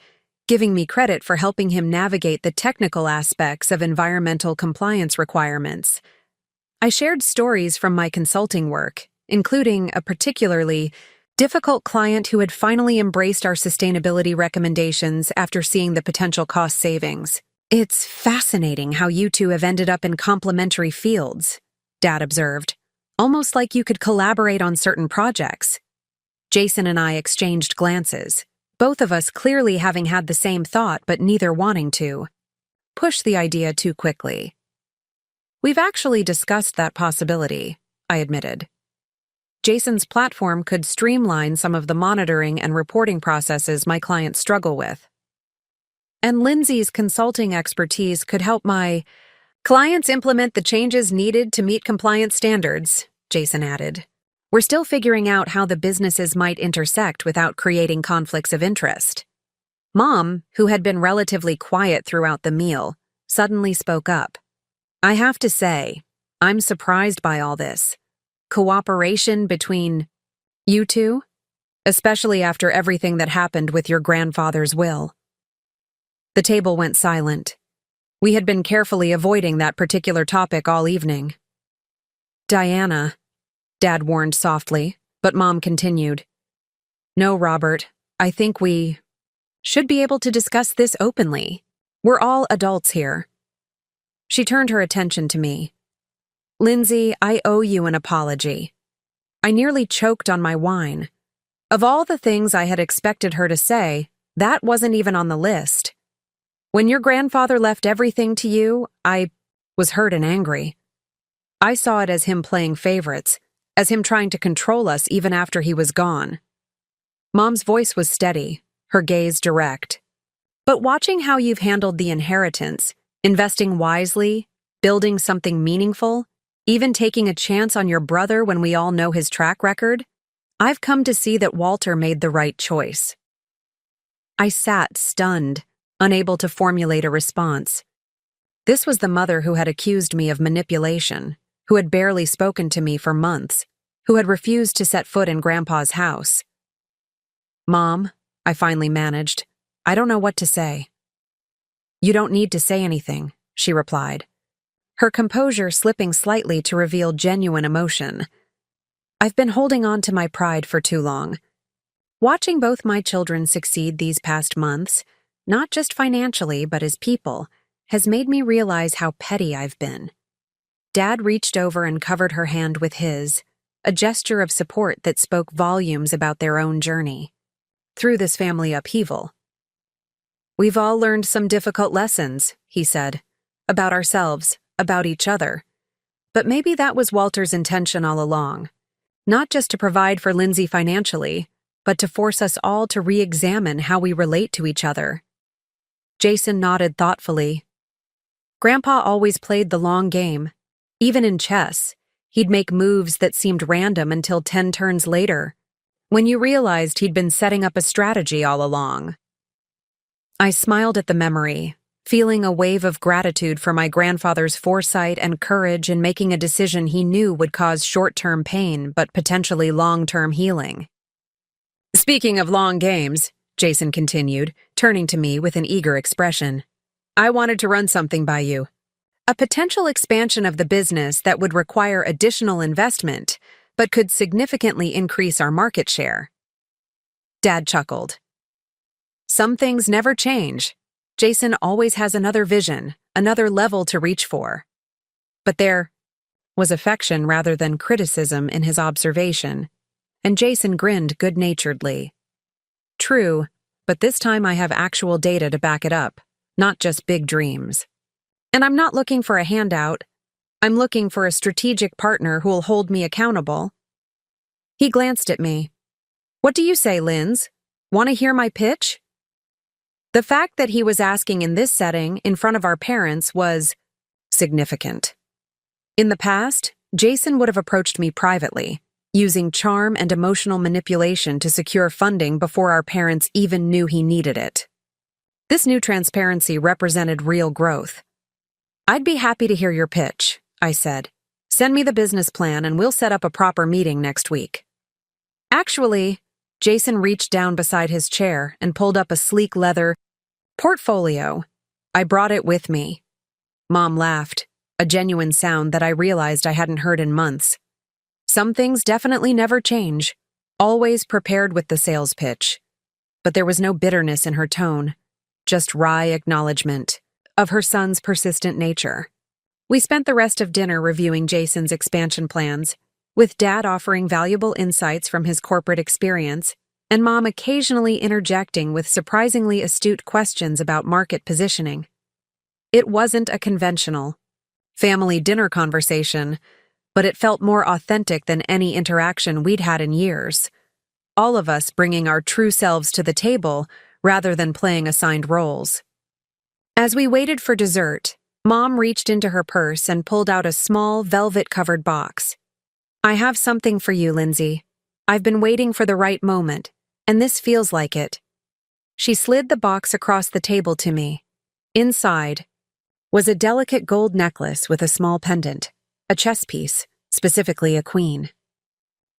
giving me credit for helping him navigate the technical aspects of environmental compliance requirements. I shared stories from my consulting work, including a particularly difficult client who had finally embraced our sustainability recommendations after seeing the potential cost savings. It's fascinating how you two have ended up in complementary fields, Dad observed, almost like you could collaborate on certain projects. Jason and I exchanged glances, both of us clearly having had the same thought but neither wanting to push the idea too quickly. We've actually discussed that possibility, I admitted. Jason's platform could streamline some of the monitoring and reporting processes my clients struggle with. And Lindsay's consulting expertise could help my clients implement the changes needed to meet compliance standards, Jason added. We're still figuring out how the businesses might intersect without creating conflicts of interest. Mom, who had been relatively quiet throughout the meal, suddenly spoke up. I have to say, I'm surprised by all this. Cooperation between you two, especially after everything that happened with your grandfather's will. The table went silent. We had been carefully avoiding that particular topic all evening. Diana, Dad warned softly, but Mom continued. No, Robert, I think we should be able to discuss this openly. We're all adults here. She turned her attention to me. Lindsay, I owe you an apology. I nearly choked on my wine. Of all the things I had expected her to say, that wasn't even on the list. When your grandfather left everything to you, I was hurt and angry. I saw it as him playing favorites, as him trying to control us even after he was gone. Mom's voice was steady, her gaze direct. But watching how you've handled the inheritance, investing wisely, building something meaningful, even taking a chance on your brother when we all know his track record, I've come to see that Walter made the right choice. I sat stunned, unable to formulate a response. This was the mother who had accused me of manipulation, who had barely spoken to me for months, who had refused to set foot in Grandpa's house. Mom, I finally managed, I don't know what to say. You don't need to say anything, she replied, her composure slipping slightly to reveal genuine emotion. I've been holding on to my pride for too long. Watching both my children succeed these past months, not just financially but as people, has made me realize how petty I've been. Dad reached over and covered her hand with his, a gesture of support that spoke volumes about their own journey through this family upheaval. We've all learned some difficult lessons, he said, about ourselves, about each other. But maybe that was Walter's intention all along, not just to provide for Lindsay financially, but to force us all to re-examine how we relate to each other. Jason nodded thoughtfully. Grandpa always played the long game. Even in chess, he'd make moves that seemed random until 10 turns later, when you realized he'd been setting up a strategy all along. I smiled at the memory, feeling a wave of gratitude for my grandfather's foresight and courage in making a decision he knew would cause short-term pain but potentially long-term healing. Speaking of long games, Jason continued, turning to me with an eager expression, I wanted to run something by you. A potential expansion of the business that would require additional investment, but could significantly increase our market share. Dad chuckled. Some things never change. Jason always has another vision, another level to reach for. But there was affection rather than criticism in his observation, and Jason grinned good-naturedly. True, but this time I have actual data to back it up, not just big dreams. And I'm not looking for a handout. I'm looking for a strategic partner who'll hold me accountable. He glanced at me. What do you say, Linz? Want to hear my pitch? The fact that he was asking in this setting, in front of our parents, was significant. In the past, Jason would have approached me privately, using charm and emotional manipulation to secure funding before our parents even knew he needed it. This new transparency represented real growth. I'd be happy to hear your pitch, I said. Send me the business plan and we'll set up a proper meeting next week. Actually, Jason reached down beside his chair and pulled up a sleek leather portfolio. I brought it with me. Mom laughed, a genuine sound that I realized I hadn't heard in months. Some things definitely never change, always prepared with the sales pitch. But there was no bitterness in her tone, just wry acknowledgement of her son's persistent nature. We spent the rest of dinner reviewing Jason's expansion plans, with Dad offering valuable insights from his corporate experience, and Mom occasionally interjecting with surprisingly astute questions about market positioning. It wasn't a conventional family dinner conversation, but it felt more authentic than any interaction we'd had in years. All of us bringing our true selves to the table rather than playing assigned roles. As we waited for dessert, Mom reached into her purse and pulled out a small, velvet-covered box. I have something for you, Lindsay. I've been waiting for the right moment, and this feels like it. She slid the box across the table to me. Inside was a delicate gold necklace with a small pendant, a chess piece, specifically a queen.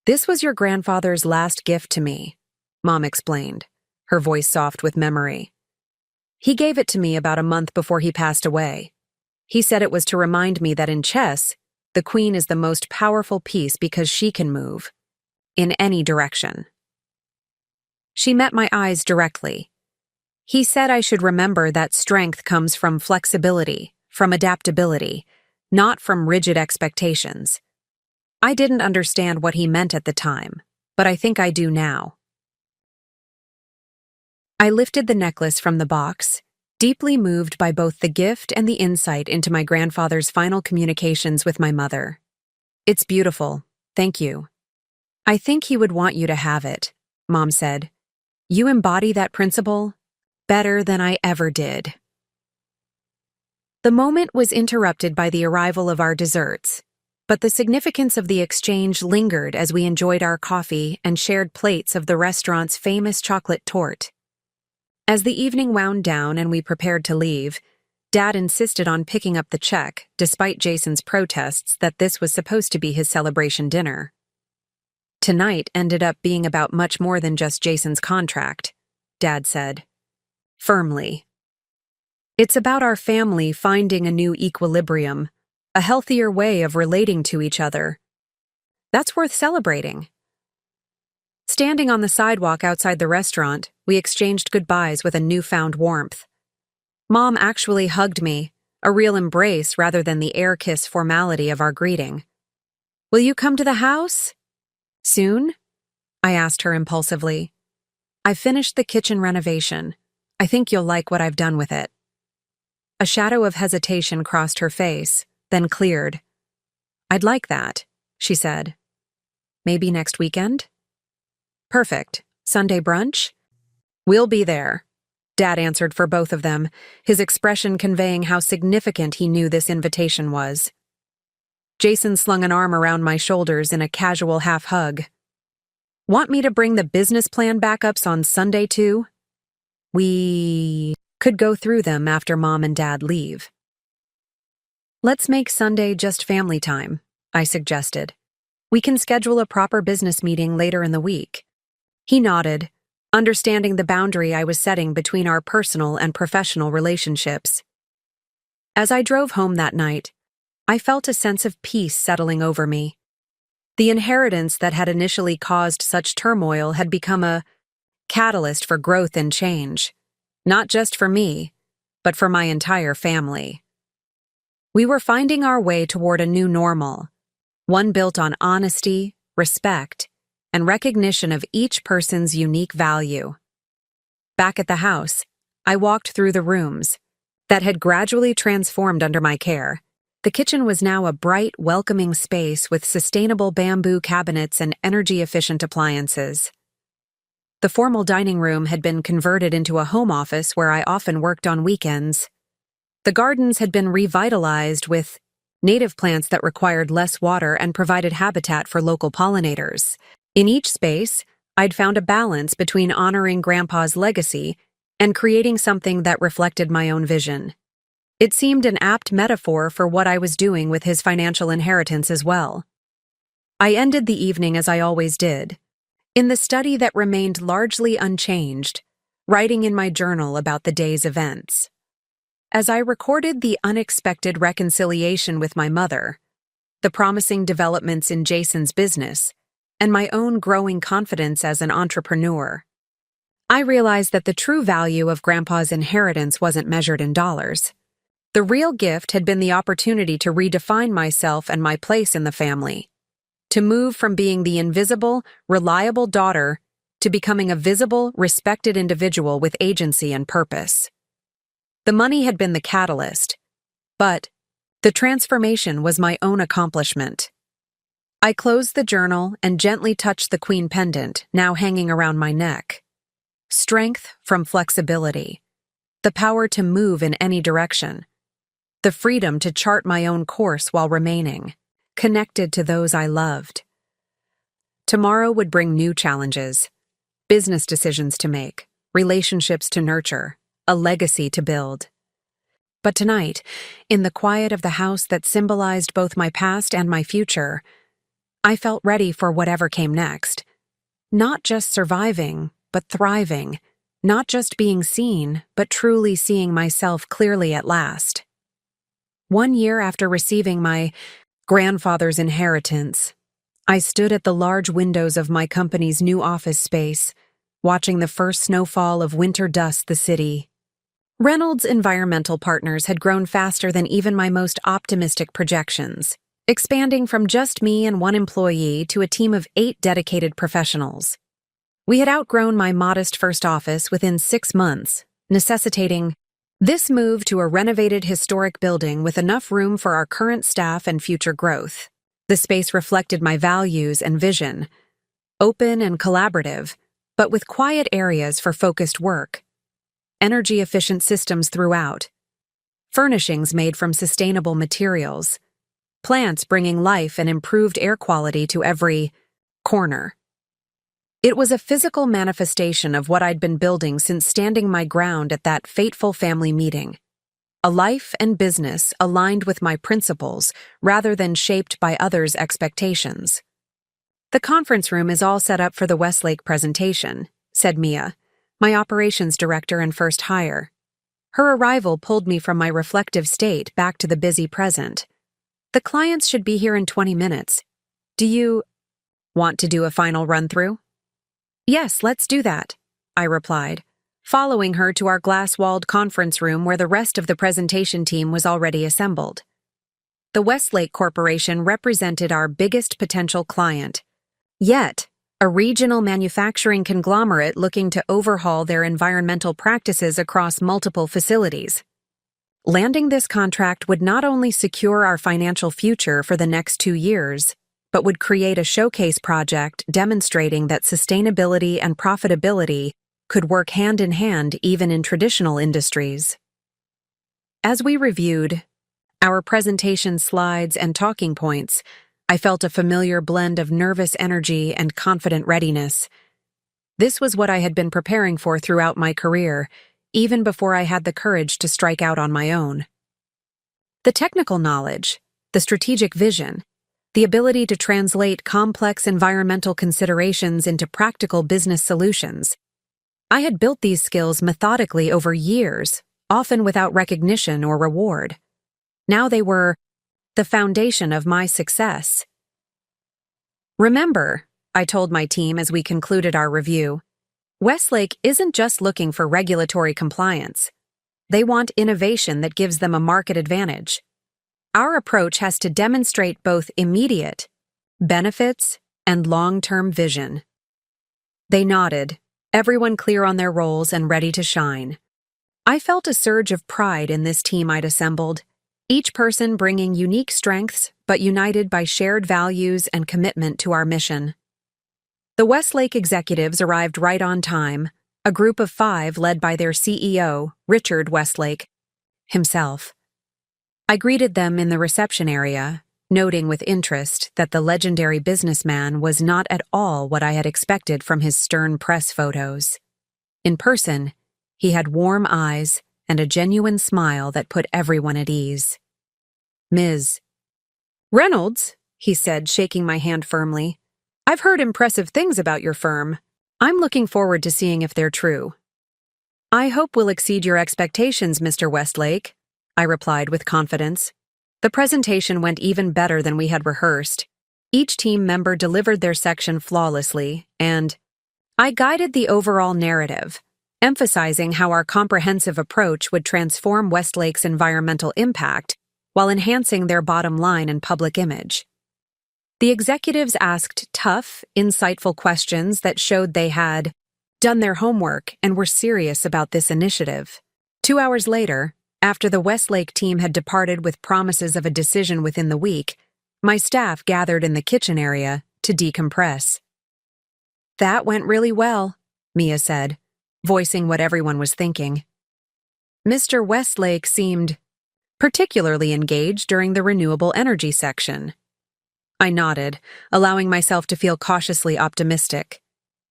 This was your grandfather's last gift to me, Mom explained, her voice soft with memory. He gave it to me about a month before he passed away. He said it was to remind me that in chess, the queen is the most powerful piece because she can move in any direction. She met my eyes directly. He said I should remember that strength comes from flexibility, from adaptability, not from rigid expectations. I didn't understand what he meant at the time, but I think I do now. I lifted the necklace from the box, deeply moved by both the gift and the insight into my grandfather's final communications with my mother. It's beautiful, thank you. I think he would want you to have it, Mom said. You embody that principle better than I ever did. The moment was interrupted by the arrival of our desserts, but the significance of the exchange lingered as we enjoyed our coffee and shared plates of the restaurant's famous chocolate torte. As the evening wound down and we prepared to leave, Dad insisted on picking up the check, despite Jason's protests that this was supposed to be his celebration dinner. Tonight ended up being about much more than just Jason's contract, Dad said, firmly. It's about our family finding a new equilibrium, a healthier way of relating to each other. That's worth celebrating. Standing on the sidewalk outside the restaurant, we exchanged goodbyes with a newfound warmth. Mom actually hugged me, a real embrace rather than the air kiss formality of our greeting. Will you come to the house? Soon? I asked her impulsively. I've finished the kitchen renovation. I think you'll like what I've done with it. A shadow of hesitation crossed her face, then cleared. I'd like that, she said. Maybe next weekend? Perfect. Sunday brunch? We'll be there, Dad answered for both of them, his expression conveying how significant he knew this invitation was. Jason slung an arm around my shoulders in a casual half-hug. Want me to bring the business plan backups on Sunday too? We could go through them after Mom and Dad leave. Let's make Sunday just family time, I suggested. We can schedule a proper business meeting later in the week. He nodded, understanding the boundary I was setting between our personal and professional relationships. As I drove home that night, I felt a sense of peace settling over me. The inheritance that had initially caused such turmoil had become a catalyst for growth and change, not just for me, but for my entire family. We were finding our way toward a new normal, one built on honesty, respect, and recognition of each person's unique value. Back at the house, I walked through the rooms that had gradually transformed under my care. The kitchen was now a bright, welcoming space with sustainable bamboo cabinets and energy-efficient appliances. The formal dining room had been converted into a home office where I often worked on weekends. The gardens had been revitalized with native plants that required less water and provided habitat for local pollinators. In each space, I'd found a balance between honoring Grandpa's legacy and creating something that reflected my own vision. It seemed an apt metaphor for what I was doing with his financial inheritance as well. I ended the evening as I always did, in the study that remained largely unchanged, writing in my journal about the day's events. As I recorded the unexpected reconciliation with my mother, the promising developments in Jason's business, and my own growing confidence as an entrepreneur, I realized that the true value of Grandpa's inheritance wasn't measured in dollars. The real gift had been the opportunity to redefine myself and my place in the family, to move from being the invisible, reliable daughter to becoming a visible, respected individual with agency and purpose. The money had been the catalyst, but the transformation was my own accomplishment. I closed the journal and gently touched the queen pendant, now hanging around my neck. Strength from flexibility, the power to move in any direction, the freedom to chart my own course while remaining connected to those I loved. Tomorrow would bring new challenges, business decisions to make, relationships to nurture, a legacy to build. But tonight, in the quiet of the house that symbolized both my past and my future, I felt ready for whatever came next. Not just surviving, but thriving. Not just being seen, but truly seeing myself clearly at last. 1 year after receiving my grandfather's inheritance, I stood at the large windows of my company's new office space, watching the first snowfall of winter dust the city. Reynolds Environmental Partners had grown faster than even my most optimistic projections, expanding from just me and 1 employee to a team of 8 dedicated professionals. We had outgrown my modest first office within 6 months, necessitating this move to a renovated historic building with enough room for our current staff and future growth. The space reflected my values and vision, open and collaborative, but with quiet areas for focused work, energy-efficient systems throughout, furnishings made from sustainable materials, plants bringing life and improved air quality to every corner. It was a physical manifestation of what I'd been building since standing my ground at that fateful family meeting. A life and business aligned with my principles rather than shaped by others' expectations. "The conference room is all set up for the Westlake presentation," said Mia, my operations director and first hire. Her arrival pulled me from my reflective state back to the busy present. "The clients should be here in 20 minutes. Do you want to do a final run-through?" "Yes, let's do that," I replied, following her to our glass-walled conference room where the rest of the presentation team was already assembled. The Westlake Corporation represented our biggest potential client, yet a regional manufacturing conglomerate looking to overhaul their environmental practices across multiple facilities. Landing this contract would not only secure our financial future for the next 2 years, but would create a showcase project demonstrating that sustainability and profitability could work hand in hand even in traditional industries. As we reviewed our presentation slides and talking points, I felt a familiar blend of nervous energy and confident readiness. This was what I had been preparing for throughout my career, even before I had the courage to strike out on my own. The technical knowledge, the strategic vision, the ability to translate complex environmental considerations into practical business solutions. I had built these skills methodically over years, often without recognition or reward. Now they were the foundation of my success. "Remember," I told my team as we concluded our review, "Westlake isn't just looking for regulatory compliance. They want innovation that gives them a market advantage. Our approach has to demonstrate both immediate benefits, and long-term vision. They nodded, everyone clear on their roles and ready to shine. I felt a surge of pride in this team I'd assembled, each person bringing unique strengths but united by shared values and commitment to our mission. The Westlake executives arrived right on time, a group of 5 led by their CEO, Richard Westlake himself. I greeted them in the reception area, noting with interest that the legendary businessman was not at all what I had expected from his stern press photos. In person, he had warm eyes and a genuine smile that put everyone at ease. "Ms. Reynolds," he said, shaking my hand firmly, "I've heard impressive things about your firm. I'm looking forward to seeing if they're true." "I hope we'll exceed your expectations, Mr. Westlake," I replied with confidence. The presentation went even better than we had rehearsed. Each team member delivered their section flawlessly, and I guided the overall narrative, emphasizing how our comprehensive approach would transform Westlake's environmental impact while enhancing their bottom line and public image. The executives asked tough, insightful questions that showed they had done their homework and were serious about this initiative. 2 hours later, after the Westlake team had departed with promises of a decision within the week, my staff gathered in the kitchen area to decompress. "That went really well," Mia said, voicing what everyone was thinking. Mr. Westlake seemed particularly engaged during the renewable energy section. I nodded, allowing myself to feel cautiously optimistic.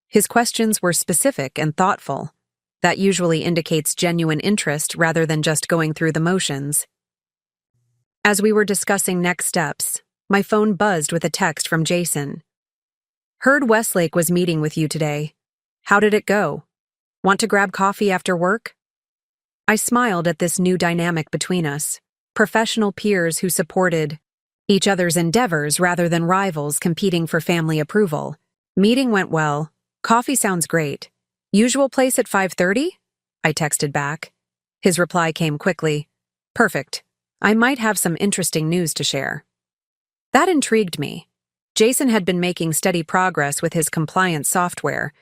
His questions were specific and thoughtful. That usually indicates genuine interest rather than just going through the motions. As we were discussing next steps, my phone buzzed with a text from Jason. "Heard Westlake was meeting with you today. How did it go? Want to grab coffee after work?" I smiled at this new dynamic between us, professional peers who supported each other's endeavors rather than rivals competing for family approval. "Meeting went well. Coffee sounds great. Usual place at 5:30? I texted back. His reply came quickly. "Perfect. I might have some interesting news to share." That intrigued me. Jason had been making steady progress with his compliance software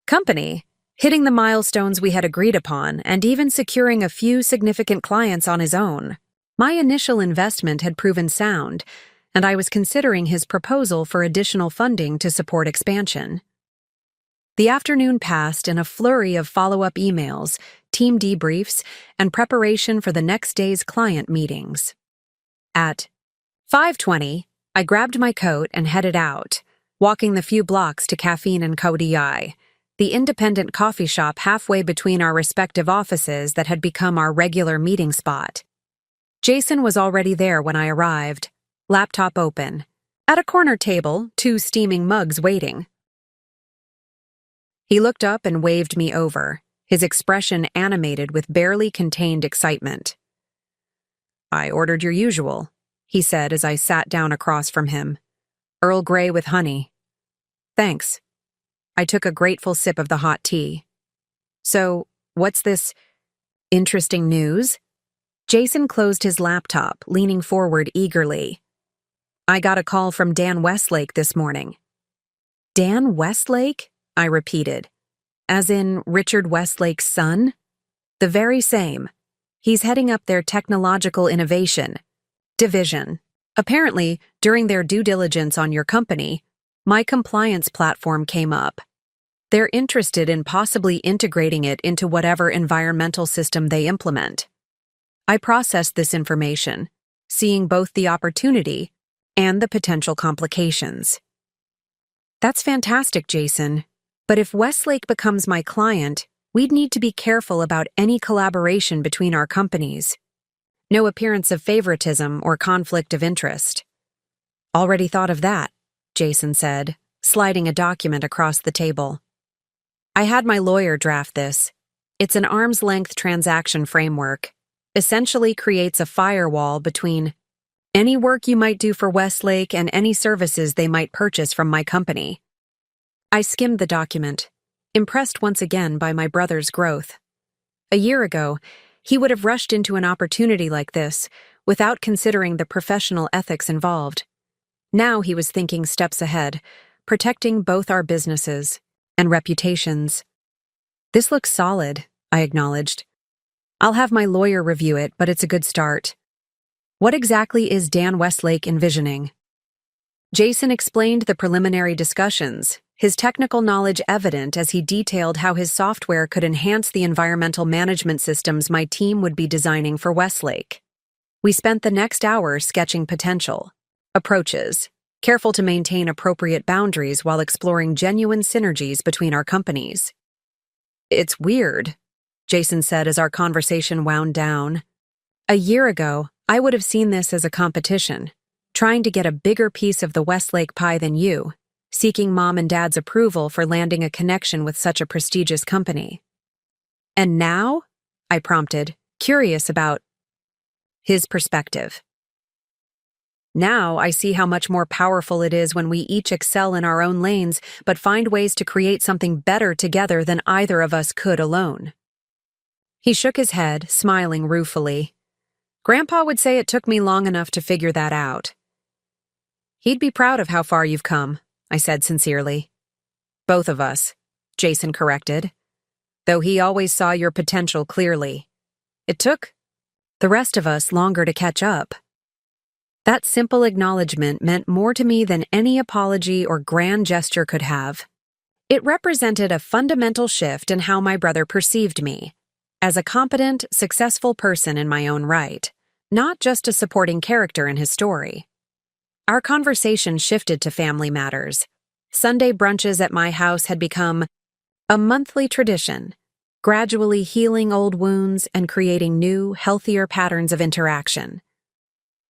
company, hitting the milestones we had agreed upon and even securing a few significant clients on his own. My initial investment had proven sound, and I was considering his proposal for additional funding to support expansion. The afternoon passed in a flurry of follow-up emails, team debriefs, and preparation for the next day's client meetings. At 5:20, I grabbed my coat and headed out, walking the few blocks to Caffeine & Co. DI, the independent coffee shop halfway between our respective offices that had become our regular meeting spot. Jason was already there when I arrived, laptop open. At a corner table, 2 steaming mugs waiting. He looked up and waved me over, his expression animated with barely contained excitement. "I ordered your usual," he said as I sat down across from him. "Earl Grey with honey." "Thanks." I took a grateful sip of the hot tea. "So, what's this interesting news?" Jason closed his laptop, leaning forward eagerly. "I got a call from Dan Westlake this morning." "Dan Westlake?" I repeated. "As in Richard Westlake's son?" "The very same. He's heading up their technological innovation division. Apparently, during their due diligence on your company, my compliance platform came up. They're interested in possibly integrating it into whatever environmental system they implement." I processed this information, seeing both the opportunity and the potential complications. "That's fantastic, Jason. But if Westlake becomes my client, we'd need to be careful about any collaboration between our companies. No appearance of favoritism or conflict of interest." "Already thought of that," Jason said, sliding a document across the table. "I had my lawyer draft this. It's an arm's-length transaction framework. Essentially creates a firewall between any work you might do for Westlake and any services they might purchase from my company." I skimmed the document, impressed once again by my brother's growth. A year ago, he would have rushed into an opportunity like this without considering the professional ethics involved. Now he was thinking steps ahead, protecting both our businesses and reputations. This looks solid, I acknowledged. I'll have my lawyer review it, but it's a good start. What exactly is Dan Westlake envisioning? Jason explained the preliminary discussions, his technical knowledge evident as he detailed how his software could enhance the environmental management systems my team would be designing for Westlake. We spent the next hour sketching potential approaches, careful to maintain appropriate boundaries while exploring genuine synergies between our companies. It's weird, Jason said as our conversation wound down. A year ago, I would have seen this as a competition, trying to get a bigger piece of the Westlake pie than you, seeking Mom and Dad's approval for landing a connection with such a prestigious company. And now? I prompted, curious about his perspective. Now I see how much more powerful it is when we each excel in our own lanes but find ways to create something better together than either of us could alone. He shook his head, smiling ruefully. Grandpa would say it took me long enough to figure that out. He'd be proud of how far you've come, I said sincerely. Both of us, Jason corrected, though he always saw your potential clearly. It took the rest of us longer to catch up. That simple acknowledgement meant more to me than any apology or grand gesture could have. It represented a fundamental shift in how my brother perceived me, as a competent, successful person in my own right, not just a supporting character in his story. Our conversation shifted to family matters. Sunday brunches at my house had become a monthly tradition, gradually healing old wounds and creating new, healthier patterns of interaction.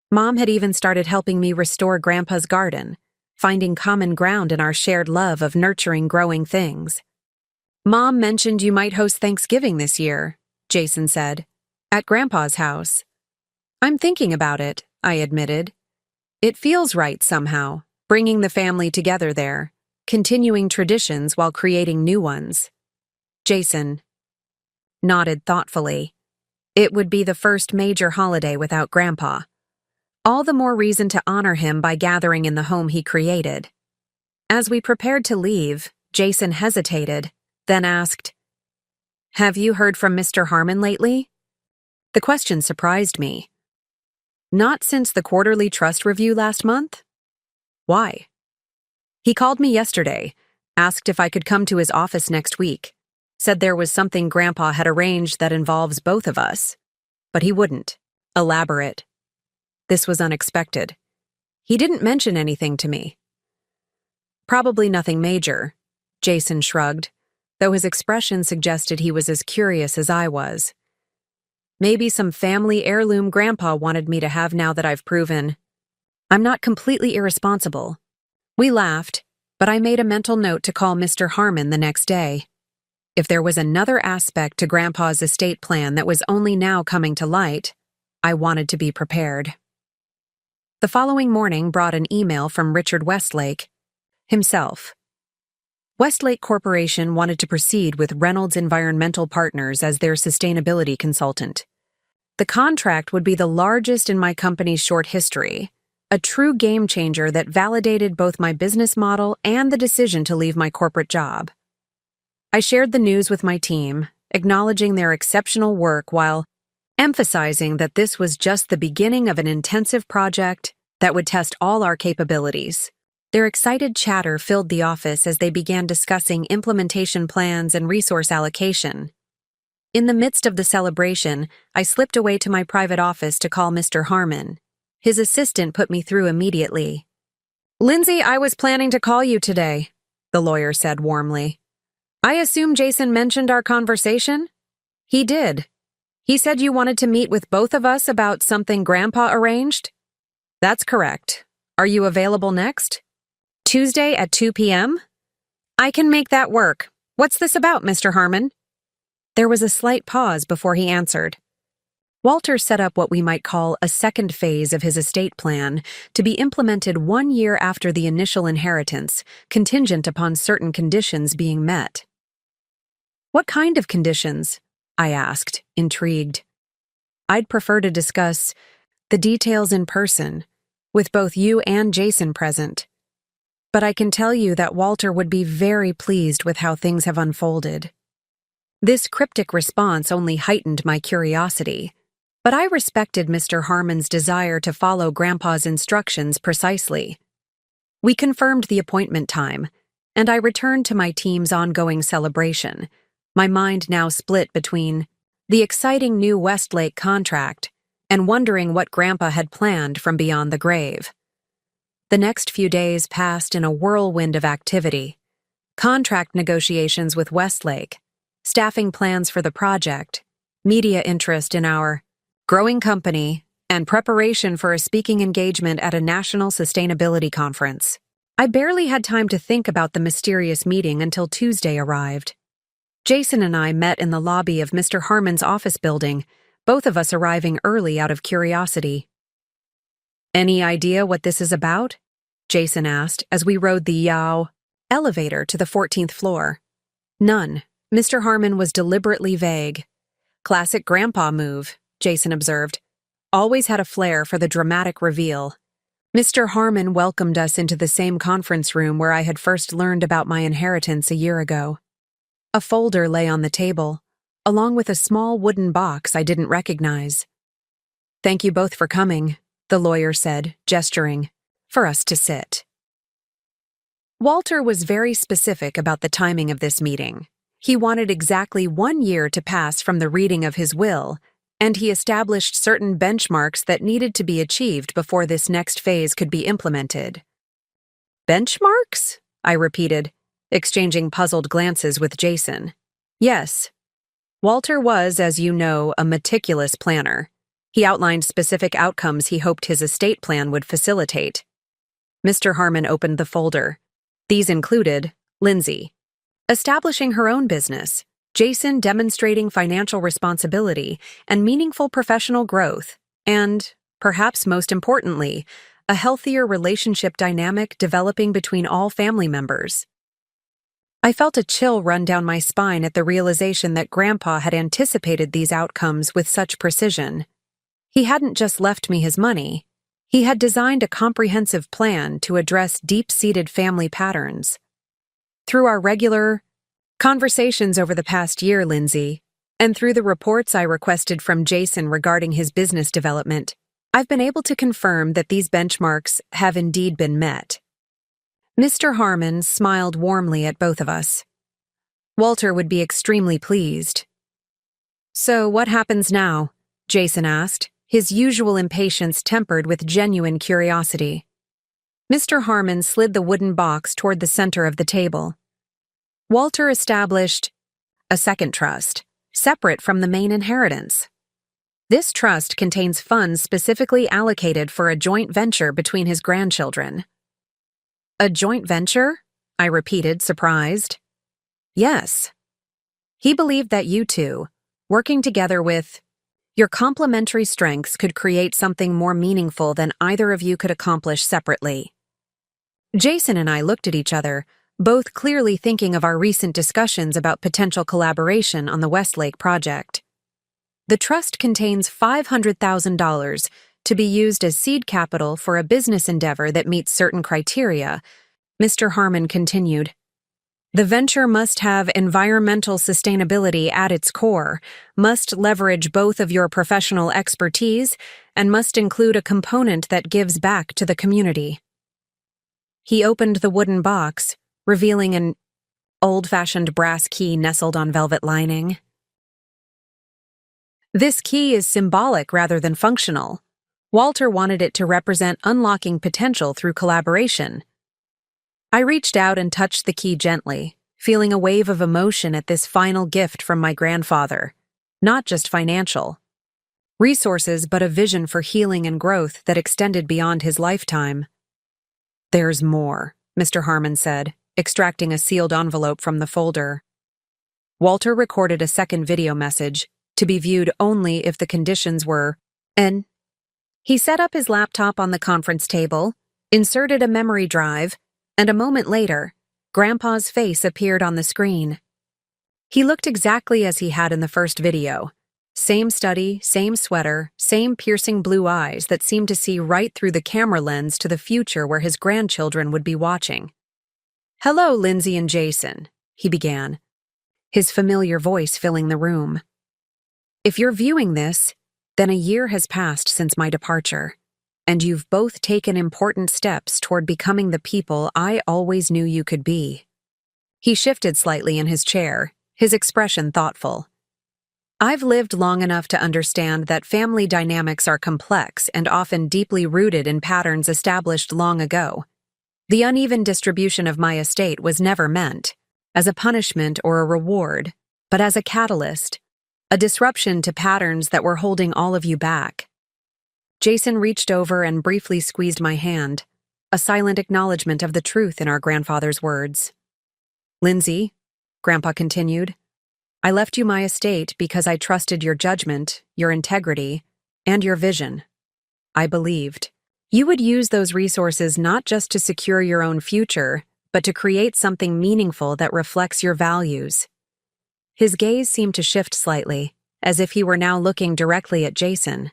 Mom had even started helping me restore Grandpa's garden, finding common ground in our shared love of nurturing growing things. Mom mentioned you might host Thanksgiving this year, Jason said, at Grandpa's house. I'm thinking about it, I admitted. It feels right somehow, bringing the family together there, continuing traditions while creating new ones. Jason nodded thoughtfully. It would be the first major holiday without Grandpa. All the more reason to honor him by gathering in the home he created. As we prepared to leave, Jason hesitated, then asked, Have you heard from Mr. Harmon lately? The question surprised me. Not since the quarterly trust review last month? Why? He called me yesterday, asked if I could come to his office next week, said there was something Grandpa had arranged that involves both of us. But he wouldn't elaborate. This was unexpected. He didn't mention anything to me. Probably nothing major, Jason shrugged, though his expression suggested he was as curious as I was. Maybe some family heirloom Grandpa wanted me to have now that I've proven I'm not completely irresponsible. We laughed, but I made a mental note to call Mr. Harmon the next day. If there was another aspect to Grandpa's estate plan that was only now coming to light, I wanted to be prepared. The following morning brought an email from Richard Westlake himself. Westlake Corporation wanted to proceed with Reynolds Environmental Partners as their sustainability consultant. The contract would be the largest in my company's short history, a true game changer that validated both my business model and the decision to leave my corporate job. I shared the news with my team, acknowledging their exceptional work while emphasizing that this was just the beginning of an intensive project that would test all our capabilities. Their excited chatter filled the office as they began discussing implementation plans and resource allocation. In the midst of the celebration, I slipped away to my private office to call Mr. Harmon. His assistant put me through immediately. Lindsay, I was planning to call you today, the lawyer said warmly. I assume Jason mentioned our conversation? He did. He said you wanted to meet with both of us about something Grandpa arranged? That's correct. Are you available next? Tuesday at 2 p.m.? I can make that work. What's this about, Mr. Harmon? There was a slight pause before he answered. Walter set up what we might call a second phase of his estate plan to be implemented 1 year after the initial inheritance, contingent upon certain conditions being met. What kind of conditions? I asked, intrigued. I'd prefer to discuss the details in person. with both you and Jason present. But I can tell you that Walter would be very pleased with how things have unfolded." This cryptic response only heightened my curiosity, but I respected Mr. Harmon's desire to follow Grandpa's instructions precisely. We confirmed the appointment time, and I returned to my team's ongoing celebration, my mind now split between the exciting new Westlake contract and wondering what Grandpa had planned from beyond the grave. The next few days passed in a whirlwind of activity: contract negotiations with Westlake, staffing plans for the project, media interest in our growing company, and preparation for a speaking engagement at a national sustainability conference. I barely had time to think about the mysterious meeting until Tuesday arrived. Jason and I met in the lobby of Mr. Harmon's office building, both of us arriving early out of curiosity. "Any idea what this is about?" Jason asked as we rode the Yao elevator to the 14th floor. "None." Mr. Harmon was deliberately vague. "Classic Grandpa move," Jason observed. "Always had a flair for the dramatic reveal." Mr. Harmon welcomed us into the same conference room where I had first learned about my inheritance a year ago. A folder lay on the table, along with a small wooden box I didn't recognize. "Thank you both for coming," the lawyer said, gesturing for us to sit. Walter was very specific about the timing of this meeting. He wanted exactly 1 year to pass from the reading of his will, and he established certain benchmarks that needed to be achieved before this next phase could be implemented. "Benchmarks?" I repeated, exchanging puzzled glances with Jason. "Yes." Walter was, as you know, a meticulous planner. He outlined specific outcomes he hoped his estate plan would facilitate. Mr. Harmon opened the folder. These included Lindsay establishing her own business, Jason demonstrating financial responsibility and meaningful professional growth, and, perhaps most importantly, a healthier relationship dynamic developing between all family members. I felt a chill run down my spine at the realization that Grandpa had anticipated these outcomes with such precision. He hadn't just left me his money. He had designed a comprehensive plan to address deep-seated family patterns. Through our regular conversations over the past year, Lindsay, and through the reports I requested from Jason regarding his business development, I've been able to confirm that these benchmarks have indeed been met. Mr. Harmon smiled warmly at both of us. Walter would be extremely pleased. "So what happens now?" Jason asked, his usual impatience tempered with genuine curiosity. Mr. Harmon slid the wooden box toward the center of the table. Walter established a second trust, separate from the main inheritance. This trust contains funds specifically allocated for a joint venture between his grandchildren. "A joint venture?" I repeated, surprised. "Yes." He believed that you two, working together with your complementary strengths, could create something more meaningful than either of you could accomplish separately. Jason and I looked at each other, both clearly thinking of our recent discussions about potential collaboration on the Westlake project. "The trust contains $500,000 to be used as seed capital for a business endeavor that meets certain criteria," Mr. Harmon continued. "The venture must have environmental sustainability at its core, must leverage both of your professional expertise, and must include a component that gives back to the community." He opened the wooden box, revealing an old-fashioned brass key nestled on velvet lining. This key is symbolic rather than functional. Walter wanted it to represent unlocking potential through collaboration. I reached out and touched the key gently, feeling a wave of emotion at this final gift from my grandfather. Not just financial resources, but a vision for healing and growth that extended beyond his lifetime. "There's more," Mr. Harmon said, extracting a sealed envelope from the folder. Walter recorded a second video message, to be viewed only if the conditions were N. He set up his laptop on the conference table, inserted a memory drive, and a moment later, Grandpa's face appeared on the screen. He looked exactly as he had in the first video, Same study, same sweater, same piercing blue eyes that seemed to see right through the camera lens to the future where his grandchildren would be watching. "Hello, Lindsay and Jason," he began, his familiar voice filling the room. "If you're viewing this, then a year has passed since my departure, and you've both taken important steps toward becoming the people I always knew you could be." He shifted slightly in his chair, his expression thoughtful. "I've lived long enough to understand that family dynamics are complex and often deeply rooted in patterns established long ago. The uneven distribution of my estate was never meant as a punishment or a reward, but as a catalyst, a disruption to patterns that were holding all of you back." Jason reached over and briefly squeezed my hand, a silent acknowledgement of the truth in our grandfather's words. "Lindsay," Grandpa continued, "I left you my estate because I trusted your judgment, your integrity, and your vision. I believed you would use those resources not just to secure your own future, but to create something meaningful that reflects your values." His gaze seemed to shift slightly, as if he were now looking directly at Jason.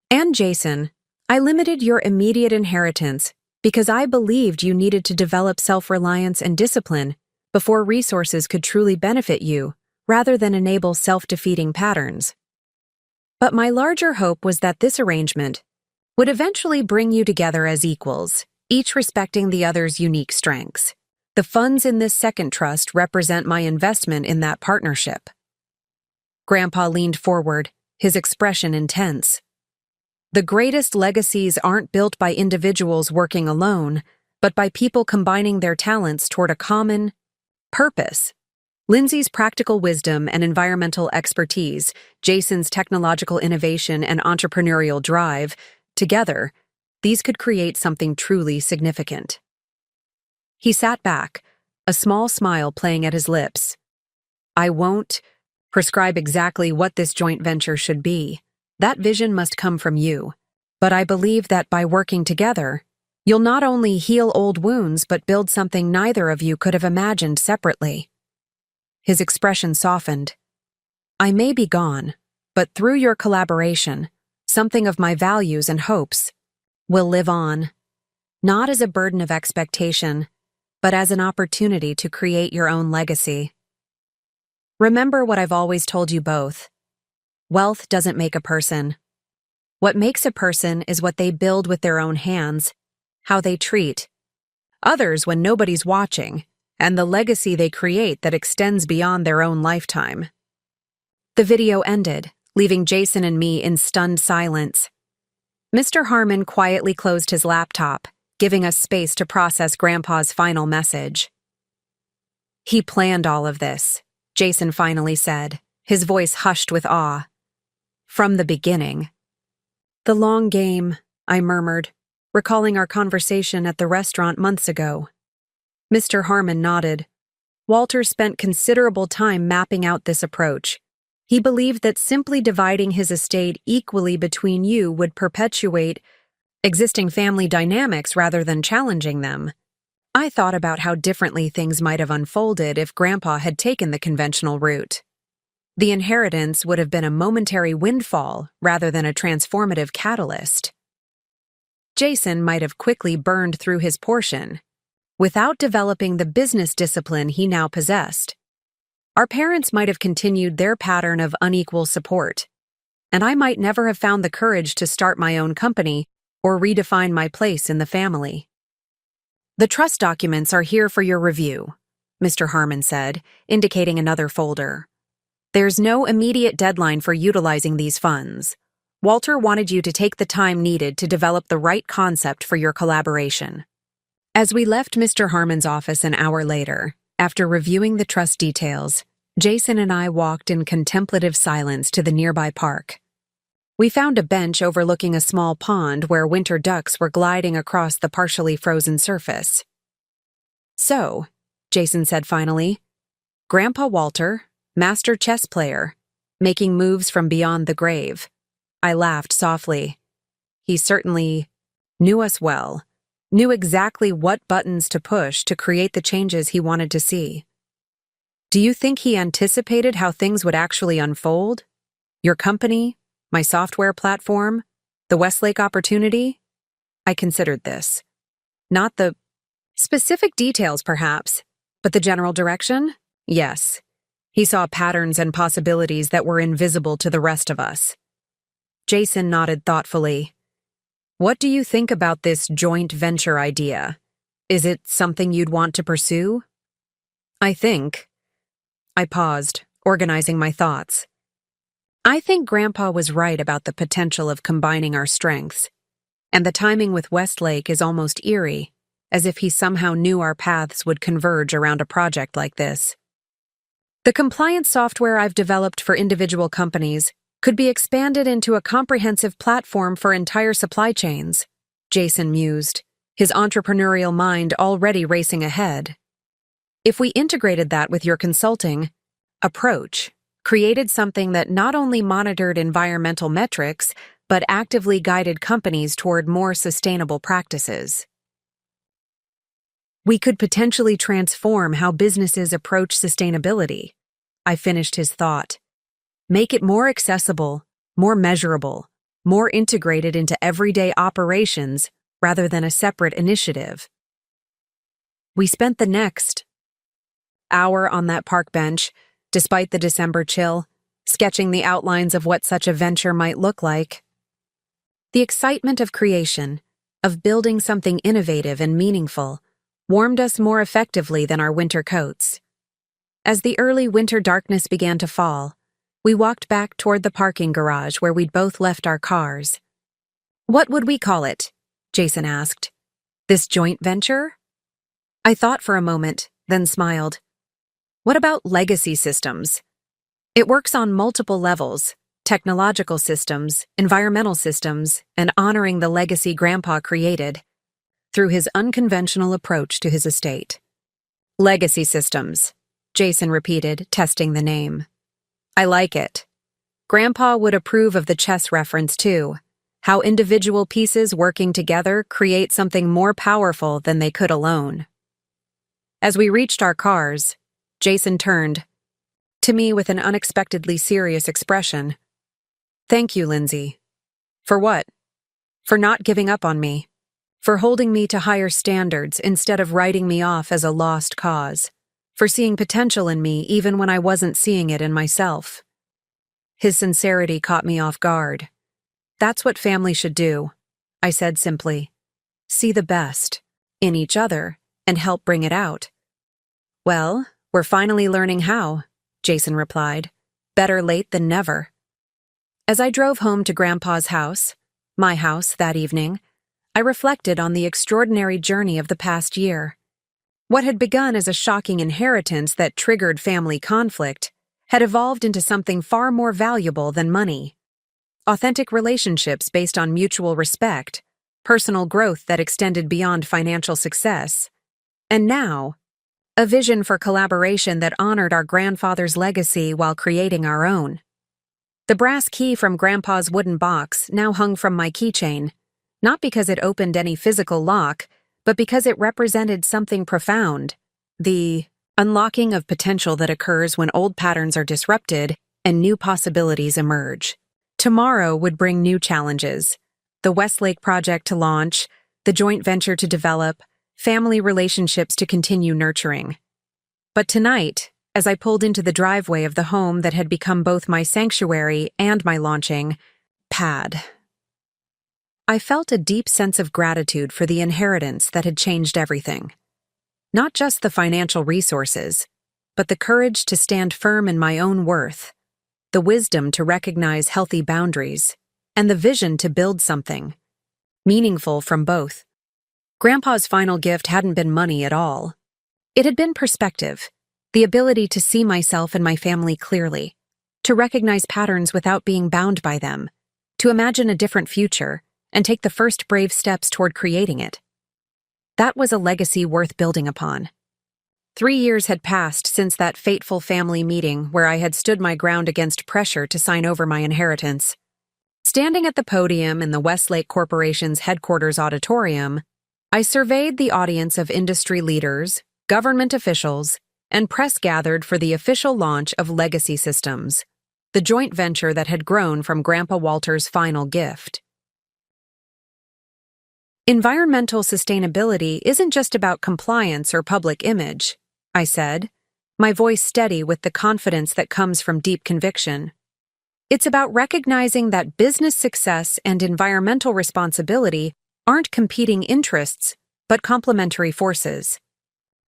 "And Jason, I limited your immediate inheritance because I believed you needed to develop self-reliance and discipline before resources could truly benefit you, rather than enable self-defeating patterns. But my larger hope was that this arrangement would eventually bring you together as equals, each respecting the other's unique strengths. The funds in this second trust represent my investment in that partnership." Grandpa leaned forward, his expression intense. "The greatest legacies aren't built by individuals working alone, but by people combining their talents toward a common purpose." Lindsay's practical wisdom and environmental expertise, Jason's technological innovation and entrepreneurial drive, together, these could create something truly significant. He sat back, a small smile playing at his lips. "I won't prescribe exactly what this joint venture should be. That vision must come from you. But I believe that by working together, you'll not only heal old wounds but build something neither of you could have imagined separately." His expression softened. "I may be gone, but through your collaboration, something of my values and hopes will live on, not as a burden of expectation, but as an opportunity to create your own legacy. Remember what I've always told you both. Wealth doesn't make a person. What makes a person is what they build with their own hands, how they treat others when nobody's watching, and the legacy they create that extends beyond their own lifetime." The video ended, leaving Jason and me in stunned silence. Mr. Harmon quietly closed his laptop, giving us space to process Grandpa's final message. "He planned all of this," Jason finally said, his voice hushed with awe. "From the beginning." "The long game," I murmured, recalling our conversation at the restaurant months ago. Mr. Harmon nodded. "Walter spent considerable time mapping out this approach. He believed that simply dividing his estate equally between you would perpetuate existing family dynamics rather than challenging them. I thought about how differently things might have unfolded if Grandpa had taken the conventional route. The inheritance would have been a momentary windfall rather than a transformative catalyst. Jason might have quickly burned through his portion, without developing the business discipline he now possessed. Our parents might have continued their pattern of unequal support, and I might never have found the courage to start my own company or redefine my place in the family. "The trust documents are here for your review," Mr. Harmon said, indicating another folder. "There's no immediate deadline for utilizing these funds. Walter wanted you to take the time needed to develop the right concept for your collaboration." As we left Mr. Harmon's office an hour later, after reviewing the trust details, Jason and I walked in contemplative silence to the nearby park. We found a bench overlooking a small pond where winter ducks were gliding across the partially frozen surface. "So," Jason said finally, "Grandpa Walter, master chess player, making moves from beyond the grave." I laughed softly. He certainly knew us well, knew exactly what buttons to push to create the changes he wanted to see. "Do you think he anticipated how things would actually unfold?" Your company? My software platform? The Westlake opportunity? I considered this. Not the specific details, perhaps, but the general direction? Yes. He saw patterns and possibilities that were invisible to the rest of us. Jason nodded thoughtfully. What do you think about this joint venture idea? Is it something you'd want to pursue? I paused, organizing my thoughts. I think Grandpa was right about the potential of combining our strengths, and the timing with Westlake is almost eerie, as if he somehow knew our paths would converge around a project like this. The compliance software I've developed for individual companies could be expanded into a comprehensive platform for entire supply chains, Jason mused, his entrepreneurial mind already racing ahead. If we integrated that with your consulting approach, created something that not only monitored environmental metrics, but actively guided companies toward more sustainable practices. We could potentially transform how businesses approach sustainability. I finished his thought. Make it more accessible, more measurable, more integrated into everyday operations rather than a separate initiative. We spent the next hour on that park bench, despite the December chill, sketching the outlines of what such a venture might look like. The excitement of creation, of building something innovative and meaningful, warmed us more effectively than our winter coats. As the early winter darkness began to fall, we walked back toward the parking garage where we'd both left our cars. What would we call it? Jason asked. This joint venture? I thought for a moment, then smiled. What about legacy systems? It works on multiple levels: technological systems, environmental systems, and honoring the legacy Grandpa created through his unconventional approach to his estate. Legacy systems, Jason repeated, testing the name. I like it. Grandpa would approve of the chess reference too, how individual pieces working together create something more powerful than they could alone. As we reached our cars, Jason turned to me with an unexpectedly serious expression. Thank you, Lindsay. For what? For not giving up on me. For holding me to higher standards instead of writing me off as a lost cause. For seeing potential in me even when I wasn't seeing it in myself. His sincerity caught me off guard. That's what family should do, I said simply. See the best in each other and help bring it out. Well, we're finally learning how, Jason replied. Better late than never. As I drove home to Grandpa's house, my house, that evening, I reflected on the extraordinary journey of the past year. What had begun as a shocking inheritance that triggered family conflict had evolved into something far more valuable than money. Authentic relationships based on mutual respect, personal growth that extended beyond financial success, and now, a vision for collaboration that honored our grandfather's legacy while creating our own. The brass key from Grandpa's wooden box now hung from my keychain, not because it opened any physical lock, but because it represented something profound, the unlocking of potential that occurs when old patterns are disrupted and new possibilities emerge. Tomorrow would bring new challenges: the Westlake project to launch, the joint venture to develop, family relationships to continue nurturing. But tonight, as I pulled into the driveway of the home that had become both my sanctuary and my launching pad, I felt a deep sense of gratitude for the inheritance that had changed everything. Not just the financial resources, but the courage to stand firm in my own worth, the wisdom to recognize healthy boundaries, and the vision to build something meaningful from both. Grandpa's final gift hadn't been money at all. It had been perspective, the ability to see myself and my family clearly, to recognize patterns without being bound by them, to imagine a different future, and take the first brave steps toward creating it. That was a legacy worth building upon. 3 years had passed since that fateful family meeting where I had stood my ground against pressure to sign over my inheritance. Standing at the podium in the Westlake Corporation's headquarters auditorium, I surveyed the audience of industry leaders, government officials, and press gathered for the official launch of Legacy Systems. the joint venture that had grown from Grandpa Walter's final gift. Environmental sustainability isn't just about compliance or public image, I said, my voice steady with the confidence that comes from deep conviction. It's about recognizing that business success and environmental responsibility aren't competing interests, but complementary forces.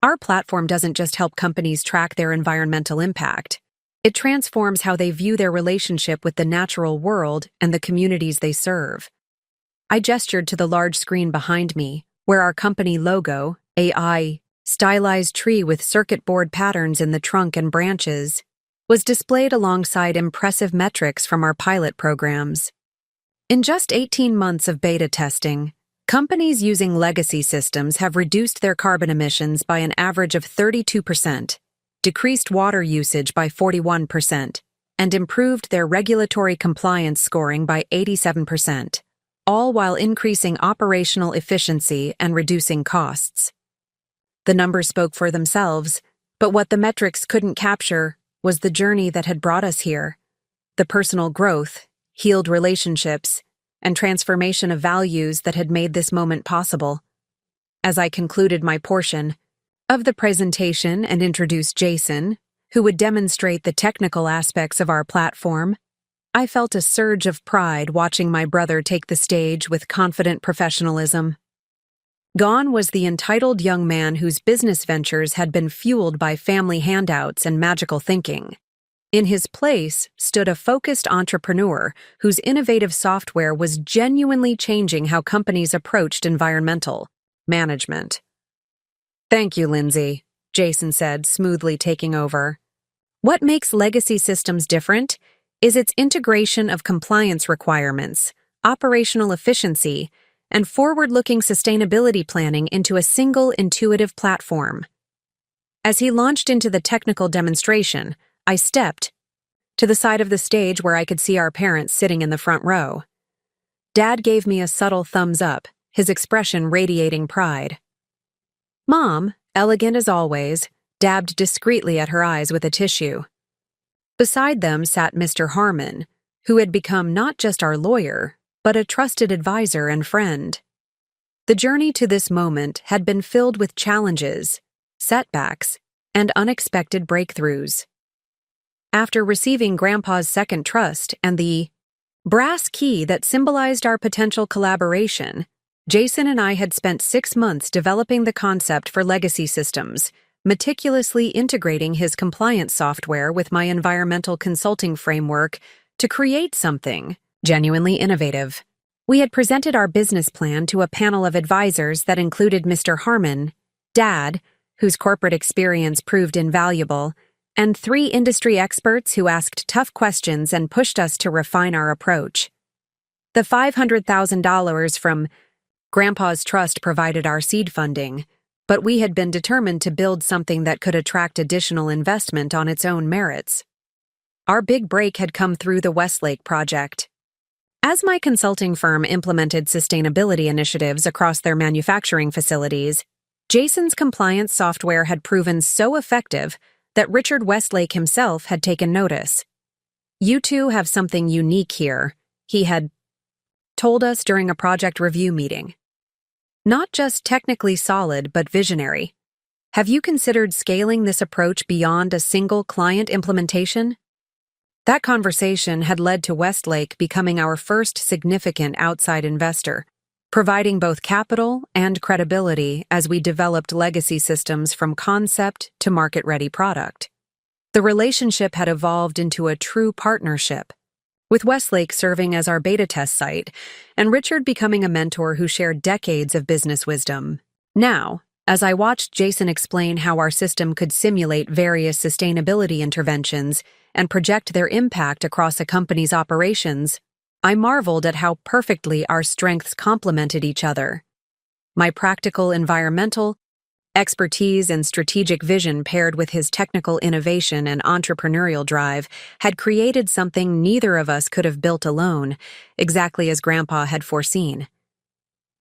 Our platform doesn't just help companies track their environmental impact. It transforms how they view their relationship with the natural world and the communities they serve. I gestured to the large screen behind me, where our company logo, AI, stylized tree with circuit board patterns in the trunk and branches, was displayed alongside impressive metrics from our pilot programs. In just 18 months of beta testing, companies using legacy systems have reduced their carbon emissions by an average of 32%, decreased water usage by 41%, and improved their regulatory compliance scoring by 87%, all while increasing operational efficiency and reducing costs. The numbers spoke for themselves, but what the metrics couldn't capture was the journey that had brought us here, the personal growth, healed relationships, and transformation of values that had made this moment possible. As I concluded my portion of the presentation and introduced Jason, who would demonstrate the technical aspects of our platform, I felt a surge of pride watching my brother take the stage with confident professionalism. Gone was the entitled young man whose business ventures had been fueled by family handouts and magical thinking. In his place stood a focused entrepreneur whose innovative software was genuinely changing how companies approached environmental management. "Thank you, Lindsay," Jason said, smoothly taking over. "What makes legacy systems different is its integration of compliance requirements, operational efficiency, and forward-looking sustainability planning into a single intuitive platform." As he launched into the technical demonstration, I stepped to the side of the stage where I could see our parents sitting in the front row. Dad gave me a subtle thumbs up, his expression radiating pride. Mom, elegant as always, dabbed discreetly at her eyes with a tissue. Beside them sat Mr. Harmon, who had become not just our lawyer, but a trusted advisor and friend. The journey to this moment had been filled with challenges, setbacks, and unexpected breakthroughs. After receiving Grandpa's second trust and the brass key that symbolized our potential collaboration, Jason and I had spent 6 months developing the concept for legacy systems, meticulously integrating his compliance software with my environmental consulting framework to create something genuinely innovative. We had presented our business plan to a panel of advisors that included Mr. Harmon, Dad, whose corporate experience proved invaluable, and 3 industry experts who asked tough questions and pushed us to refine our approach. The $500,000 from Grandpa's trust provided our seed funding, but we had been determined to build something that could attract additional investment on its own merits. Our big break had come through the Westlake project. As my consulting firm implemented sustainability initiatives across their manufacturing facilities, Jason's compliance software had proven so effective that Richard Westlake himself had taken notice. "You two have something unique here," he had told us during a project review meeting. "Not just technically solid, but visionary. Have you considered scaling this approach beyond a single client implementation?" That conversation had led to Westlake becoming our first significant outside investor, providing both capital and credibility as we developed legacy systems from concept to market-ready product. The relationship had evolved into a true partnership, with Westlake serving as our beta test site and Richard becoming a mentor who shared decades of business wisdom. Now, as I watched Jason explain how our system could simulate various sustainability interventions and project their impact across a company's operations, I marveled at how perfectly our strengths complemented each other. My practical environmental expertise and strategic vision paired with his technical innovation and entrepreneurial drive had created something neither of us could have built alone, exactly as Grandpa had foreseen.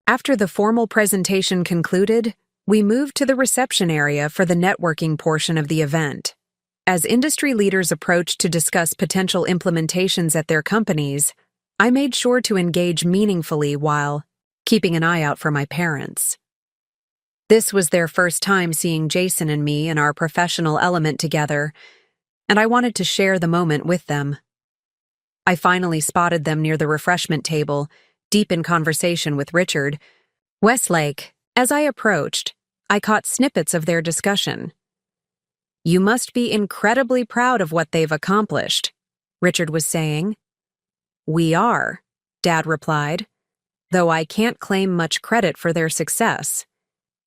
After the formal presentation concluded, we moved to the reception area for the networking portion of the event. As industry leaders approached to discuss potential implementations at their companies, I made sure to engage meaningfully while keeping an eye out for my parents. This was their first time seeing Jason and me in our professional element together, and I wanted to share the moment with them. I finally spotted them near the refreshment table, deep in conversation with Richard Westlake. As I approached, I caught snippets of their discussion. "You must be incredibly proud of what they've accomplished," Richard was saying. "We are," Dad replied, "though I can't claim much credit for their success.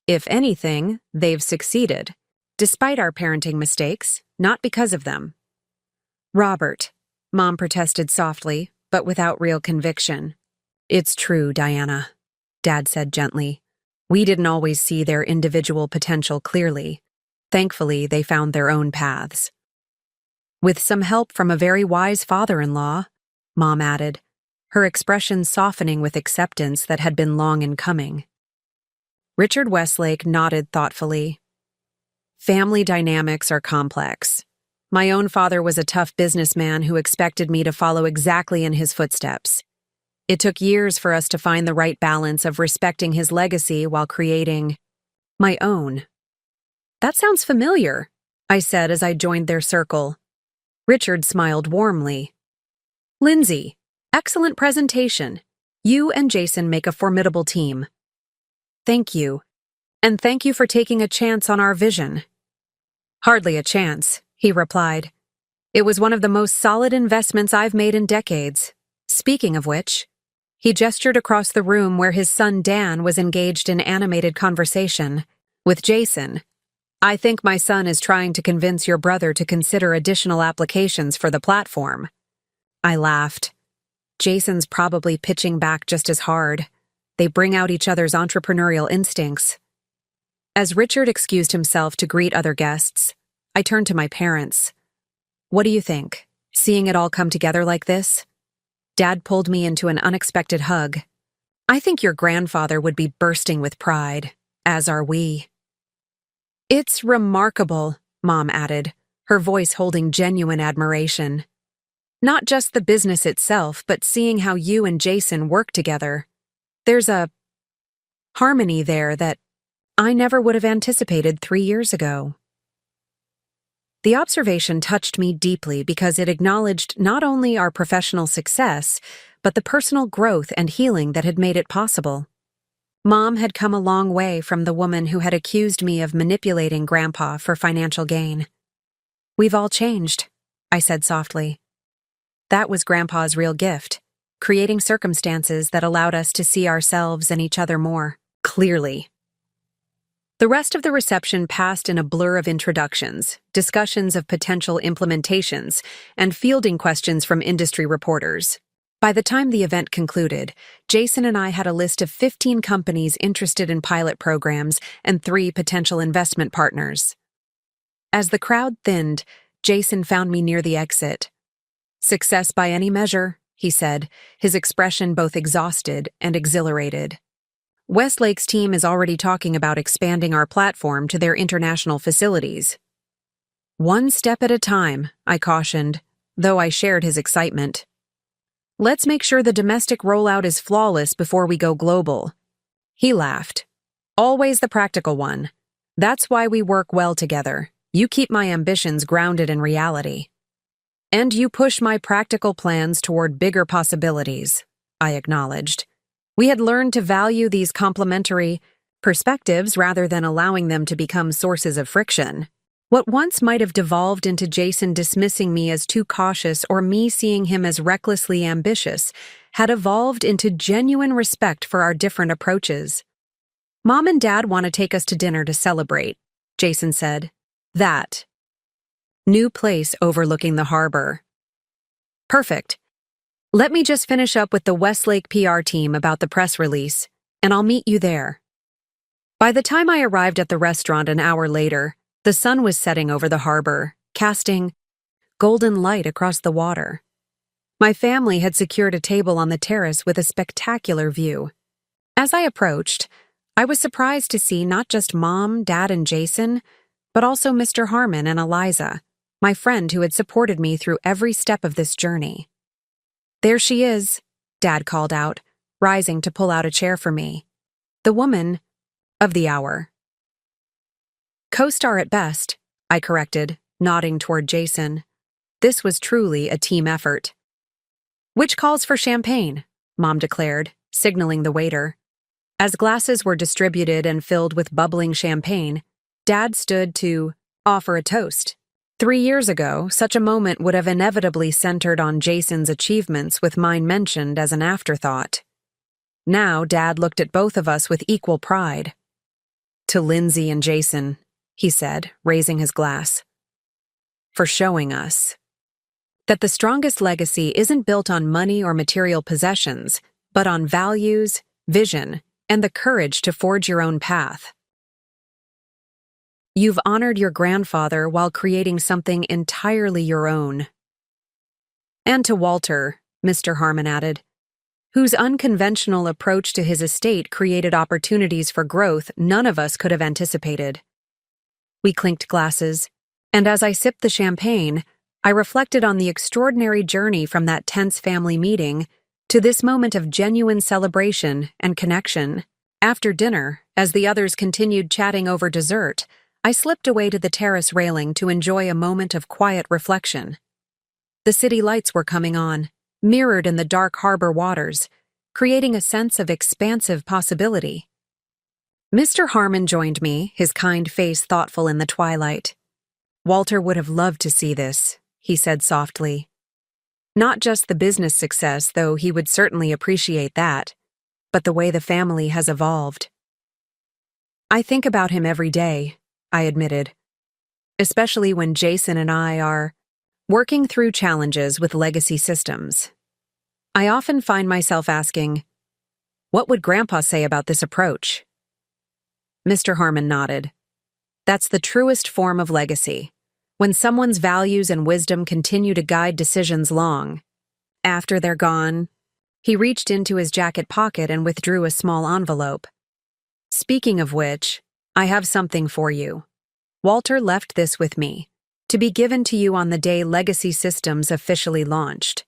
If anything, they've succeeded, despite our parenting mistakes, not because of them." "Robert," Mom protested softly, but without real conviction. "It's true, Diana," Dad said gently. "We didn't always see their individual potential clearly. Thankfully, they found their own paths." "With some help from a very wise father-in-law," Mom added, her expression softening with acceptance that had been long in coming. Richard Westlake nodded thoughtfully. "Family dynamics are complex. My own father was a tough businessman who expected me to follow exactly in his footsteps. It took years for us to find the right balance of respecting his legacy while creating my own." "That sounds familiar," I said as I joined their circle. Richard smiled warmly. "Lindsay, excellent presentation. You and Jason make a formidable team." "Thank you. And thank you for taking a chance on our vision." "Hardly a chance," he replied. "It was one of the most solid investments I've made in decades. Speaking of which," he gestured across the room where his son Dan was engaged in animated conversation with Jason. "I think my son is trying to convince your brother to consider additional applications for the platform." I laughed. Jason's probably pitching back just as hard. They bring out each other's entrepreneurial instincts. As Richard excused himself to greet other guests, I turned to my parents. "What do you think, seeing it all come together like this?" Dad pulled me into an unexpected hug. "I think your grandfather would be bursting with pride, as are we." "It's remarkable," Mom added, her voice holding genuine admiration. "Not just the business itself, but seeing how you and Jason work together. There's a harmony there that I never would have anticipated 3 years ago." The observation touched me deeply because it acknowledged not only our professional success, but the personal growth and healing that had made it possible. Mom had come a long way from the woman who had accused me of manipulating Grandpa for financial gain. "We've all changed," I said softly. "That was Grandpa's real gift, creating circumstances that allowed us to see ourselves and each other more clearly." The rest of the reception passed in a blur of introductions, discussions of potential implementations, and fielding questions from industry reporters. By the time the event concluded, Jason and I had a list of 15 companies interested in pilot programs and 3 potential investment partners. As the crowd thinned, Jason found me near the exit. "Success by any measure," he said, his expression both exhausted and exhilarated. "Westlake's team is already talking about expanding our platform to their international facilities." "One step at a time," I cautioned, though I shared his excitement. "Let's make sure the domestic rollout is flawless before we go global." He laughed. "Always the practical one. That's why we work well together. You keep my ambitions grounded in reality." "And you push my practical plans toward bigger possibilities," I acknowledged. We had learned to value these complementary perspectives rather than allowing them to become sources of friction. What once might have devolved into Jason dismissing me as too cautious or me seeing him as recklessly ambitious had evolved into genuine respect for our different approaches. "Mom and Dad want to take us to dinner to celebrate," Jason said. "That new place overlooking the harbor." "Perfect. Let me just finish up with the Westlake PR team about the press release, and I'll meet you there." By the time I arrived at the restaurant an hour later, the sun was setting over the harbor, casting golden light across the water. My family had secured a table on the terrace with a spectacular view. As I approached, I was surprised to see not just Mom, Dad, and Jason, but also Mr. Harmon and Eliza, my friend who had supported me through every step of this journey. "There she is," Dad called out, rising to pull out a chair for me. "The woman of the hour." "Co-star at best," I corrected, nodding toward Jason. This was truly a team effort. "Which calls for champagne?" Mom declared, signaling the waiter. As glasses were distributed and filled with bubbling champagne, Dad stood to offer a toast. 3 years ago, such a moment would have inevitably centered on Jason's achievements, with mine mentioned as an afterthought. Now, Dad looked at both of us with equal pride. "To Lindsay and Jason," he said, raising his glass, "for showing us that the strongest legacy isn't built on money or material possessions, but on values, vision, and the courage to forge your own path. You've honored your grandfather while creating something entirely your own." "And to Walter," Mr. Harmon added, "whose unconventional approach to his estate created opportunities for growth none of us could have anticipated." We clinked glasses, and as I sipped the champagne, I reflected on the extraordinary journey from that tense family meeting to this moment of genuine celebration and connection. After dinner, as the others continued chatting over dessert, I slipped away to the terrace railing to enjoy a moment of quiet reflection. The city lights were coming on, mirrored in the dark harbor waters, creating a sense of expansive possibility. Mr. Harmon joined me, his kind face thoughtful in the twilight. "Walter would have loved to see this," he said softly. "Not just the business success, though he would certainly appreciate that, but the way the family has evolved." "I think about him every day," I admitted, "especially when Jason and I are working through challenges with legacy systems. I often find myself asking, what would Grandpa say about this approach?" Mr. Harmon nodded. "That's the truest form of legacy, when someone's values and wisdom continue to guide decisions long after they're gone." He reached into his jacket pocket and withdrew a small envelope. "Speaking of which, I have something for you. Walter left this with me, to be given to you on the day Legacy Systems officially launched."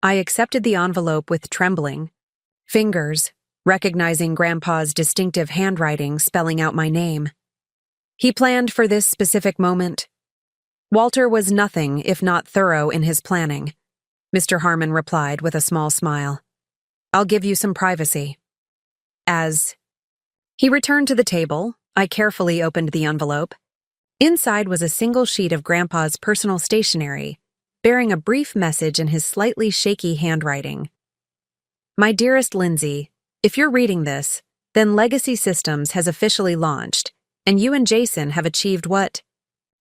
I accepted the envelope with trembling fingers, recognizing Grandpa's distinctive handwriting spelling out my name. "He planned for this specific moment?" "Walter was nothing if not thorough in his planning," Mr. Harmon replied with a small smile. "I'll give you some privacy." As he returned to the table, I carefully opened the envelope. Inside was a single sheet of Grandpa's personal stationery, bearing a brief message in his slightly shaky handwriting. "My dearest Lindsay, if you're reading this, then Legacy Systems has officially launched, and you and Jason have achieved what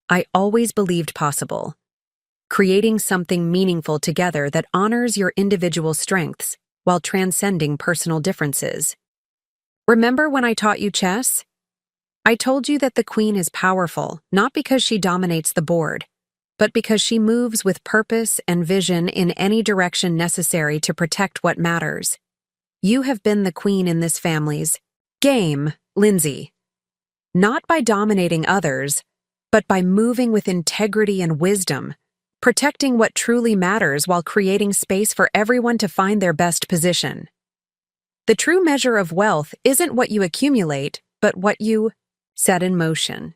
I always believed possible: creating something meaningful together that honors your individual strengths while transcending personal differences. Remember when I taught you chess? I told you that the queen is powerful, not because she dominates the board, but because she moves with purpose and vision in any direction necessary to protect what matters. You have been the queen in this family's game, Lindsay. Not by dominating others, but by moving with integrity and wisdom, protecting what truly matters while creating space for everyone to find their best position. The true measure of wealth isn't what you accumulate, but what you set in motion.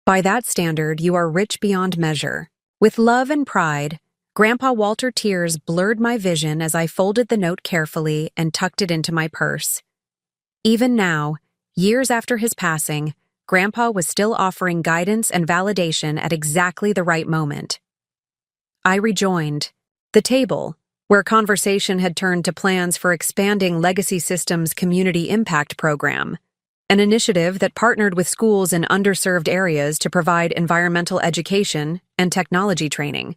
By that standard, you are rich beyond measure. With love and pride, Grandpa Walter tears blurred my vision as I folded the note carefully and tucked it into my purse. Even now, years after his passing, Grandpa was still offering guidance and validation at exactly the right moment. I rejoined the table, where conversation had turned to plans for expanding Legacy Systems' Community Impact Program, an initiative that partnered with schools in underserved areas to provide environmental education and technology training.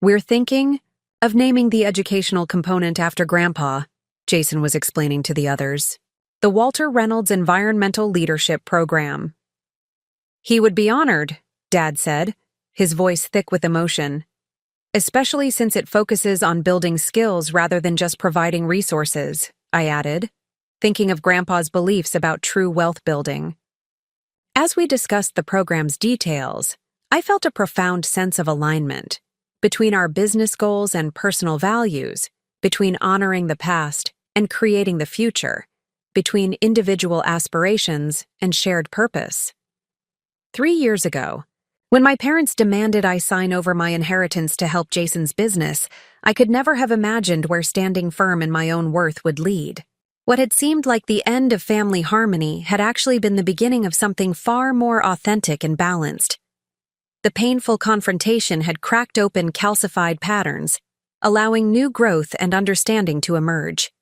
"We're thinking of naming the educational component after Grandpa," Jason was explaining to the others. "The Walter Reynolds Environmental Leadership Program." "He would be honored," Dad said, his voice thick with emotion, "especially since it focuses on building skills rather than just providing resources," I added, thinking of Grandpa's beliefs about true wealth building. As we discussed the program's details, I felt a profound sense of alignment between our business goals and personal values, between honoring the past and creating the future, between individual aspirations and shared purpose. 3 years ago, when my parents demanded I sign over my inheritance to help Jason's business, I could never have imagined where standing firm in my own worth would lead. What had seemed like the end of family harmony had actually been the beginning of something far more authentic and balanced. The painful confrontation had cracked open calcified patterns, allowing new growth and understanding to emerge.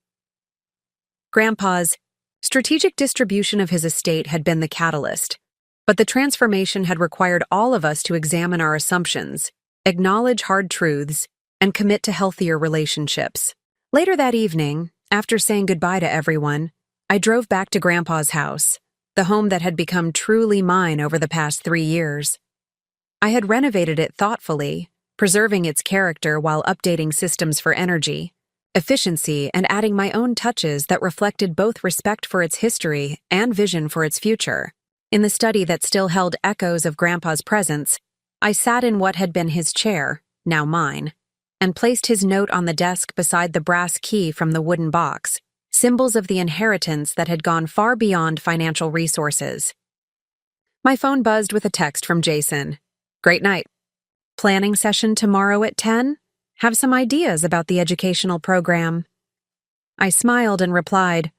Grandpa's strategic distribution of his estate had been the catalyst, but the transformation had required all of us to examine our assumptions, acknowledge hard truths, and commit to healthier relationships. Later that evening, after saying goodbye to everyone, I drove back to Grandpa's house, the home that had become truly mine over the past 3 years. I had renovated it thoughtfully, preserving its character while updating systems for energy, efficiency, and adding my own touches that reflected both respect for its history and vision for its future. In the study that still held echoes of Grandpa's presence, I sat in what had been his chair, now mine, and placed his note on the desk beside the brass key from the wooden box, symbols of the inheritance that had gone far beyond financial resources. My phone buzzed with a text from Jason. "Great night. Planning session tomorrow at 10? Have some ideas about the educational program." I smiled and replied,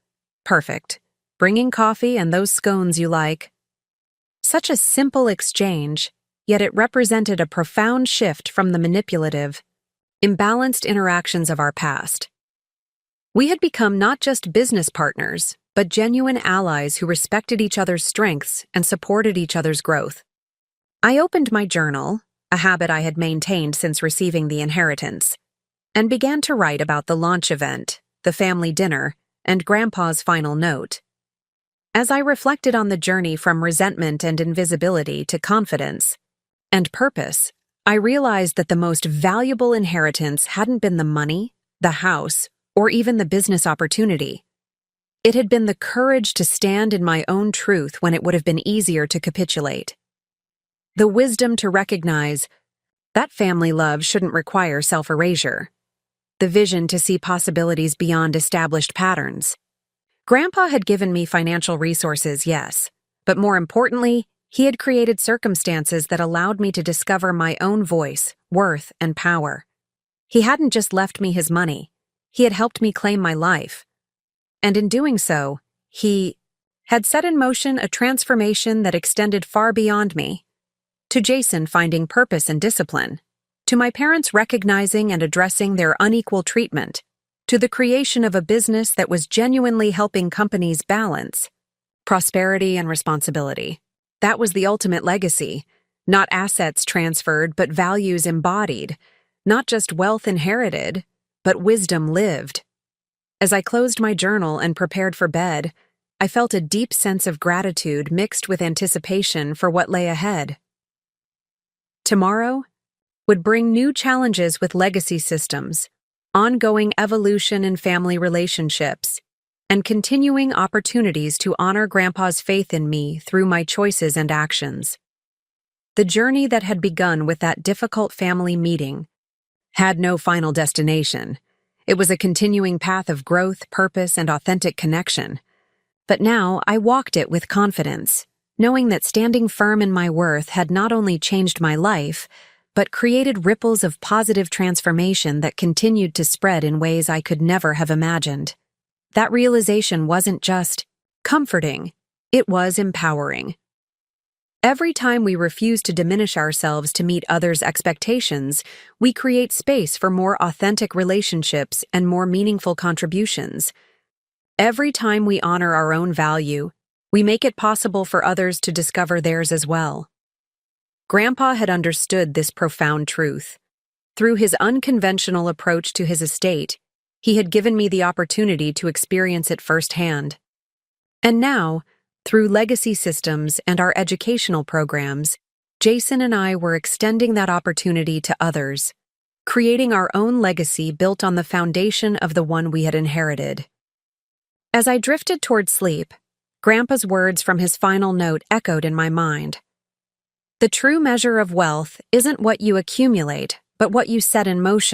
"Perfect. Bringing coffee and those scones you like." Such a simple exchange, yet it represented a profound shift from the manipulative, imbalanced interactions of our past. We had become not just business partners, but genuine allies who respected each other's strengths and supported each other's growth. I opened my journal, a habit I had maintained since receiving the inheritance, and began to write about the launch event, the family dinner, and Grandpa's final note. As I reflected on the journey from resentment and invisibility to confidence and purpose, I realized that the most valuable inheritance hadn't been the money, the house, or even the business opportunity. It had been the courage to stand in my own truth when it would have been easier to capitulate. The wisdom to recognize that family love shouldn't require self-erasure. The vision to see possibilities beyond established patterns. Grandpa had given me financial resources, yes, but more importantly, he had created circumstances that allowed me to discover my own voice, worth, and power. He hadn't just left me his money, he had helped me claim my life. And in doing so, he had set in motion a transformation that extended far beyond me. To Jason finding purpose and discipline, to my parents recognizing and addressing their unequal treatment, to the creation of a business that was genuinely helping companies balance prosperity and responsibility. That was the ultimate legacy, not assets transferred, but values embodied, not just wealth inherited, but wisdom lived. As I closed my journal and prepared for bed, I felt a deep sense of gratitude mixed with anticipation for what lay ahead. Tomorrow would bring new challenges with legacy systems, ongoing evolution in family relationships, and continuing opportunities to honor Grandpa's faith in me through my choices and actions. The journey that had begun with that difficult family meeting had no final destination. It was a continuing path of growth, purpose, and authentic connection. But now I walked it with confidence, knowing that standing firm in my worth had not only changed my life, but created ripples of positive transformation that continued to spread in ways I could never have imagined. That realization wasn't just comforting, it was empowering. Every time we refuse to diminish ourselves to meet others' expectations, we create space for more authentic relationships and more meaningful contributions. Every time we honor our own value, we make it possible for others to discover theirs as well. Grandpa had understood this profound truth. Through his unconventional approach to his estate, he had given me the opportunity to experience it firsthand. And now, through legacy systems and our educational programs, Jason and I were extending that opportunity to others, creating our own legacy built on the foundation of the one we had inherited. As I drifted toward sleep, Grandpa's words from his final note echoed in my mind. The true measure of wealth isn't what you accumulate, but what you set in motion.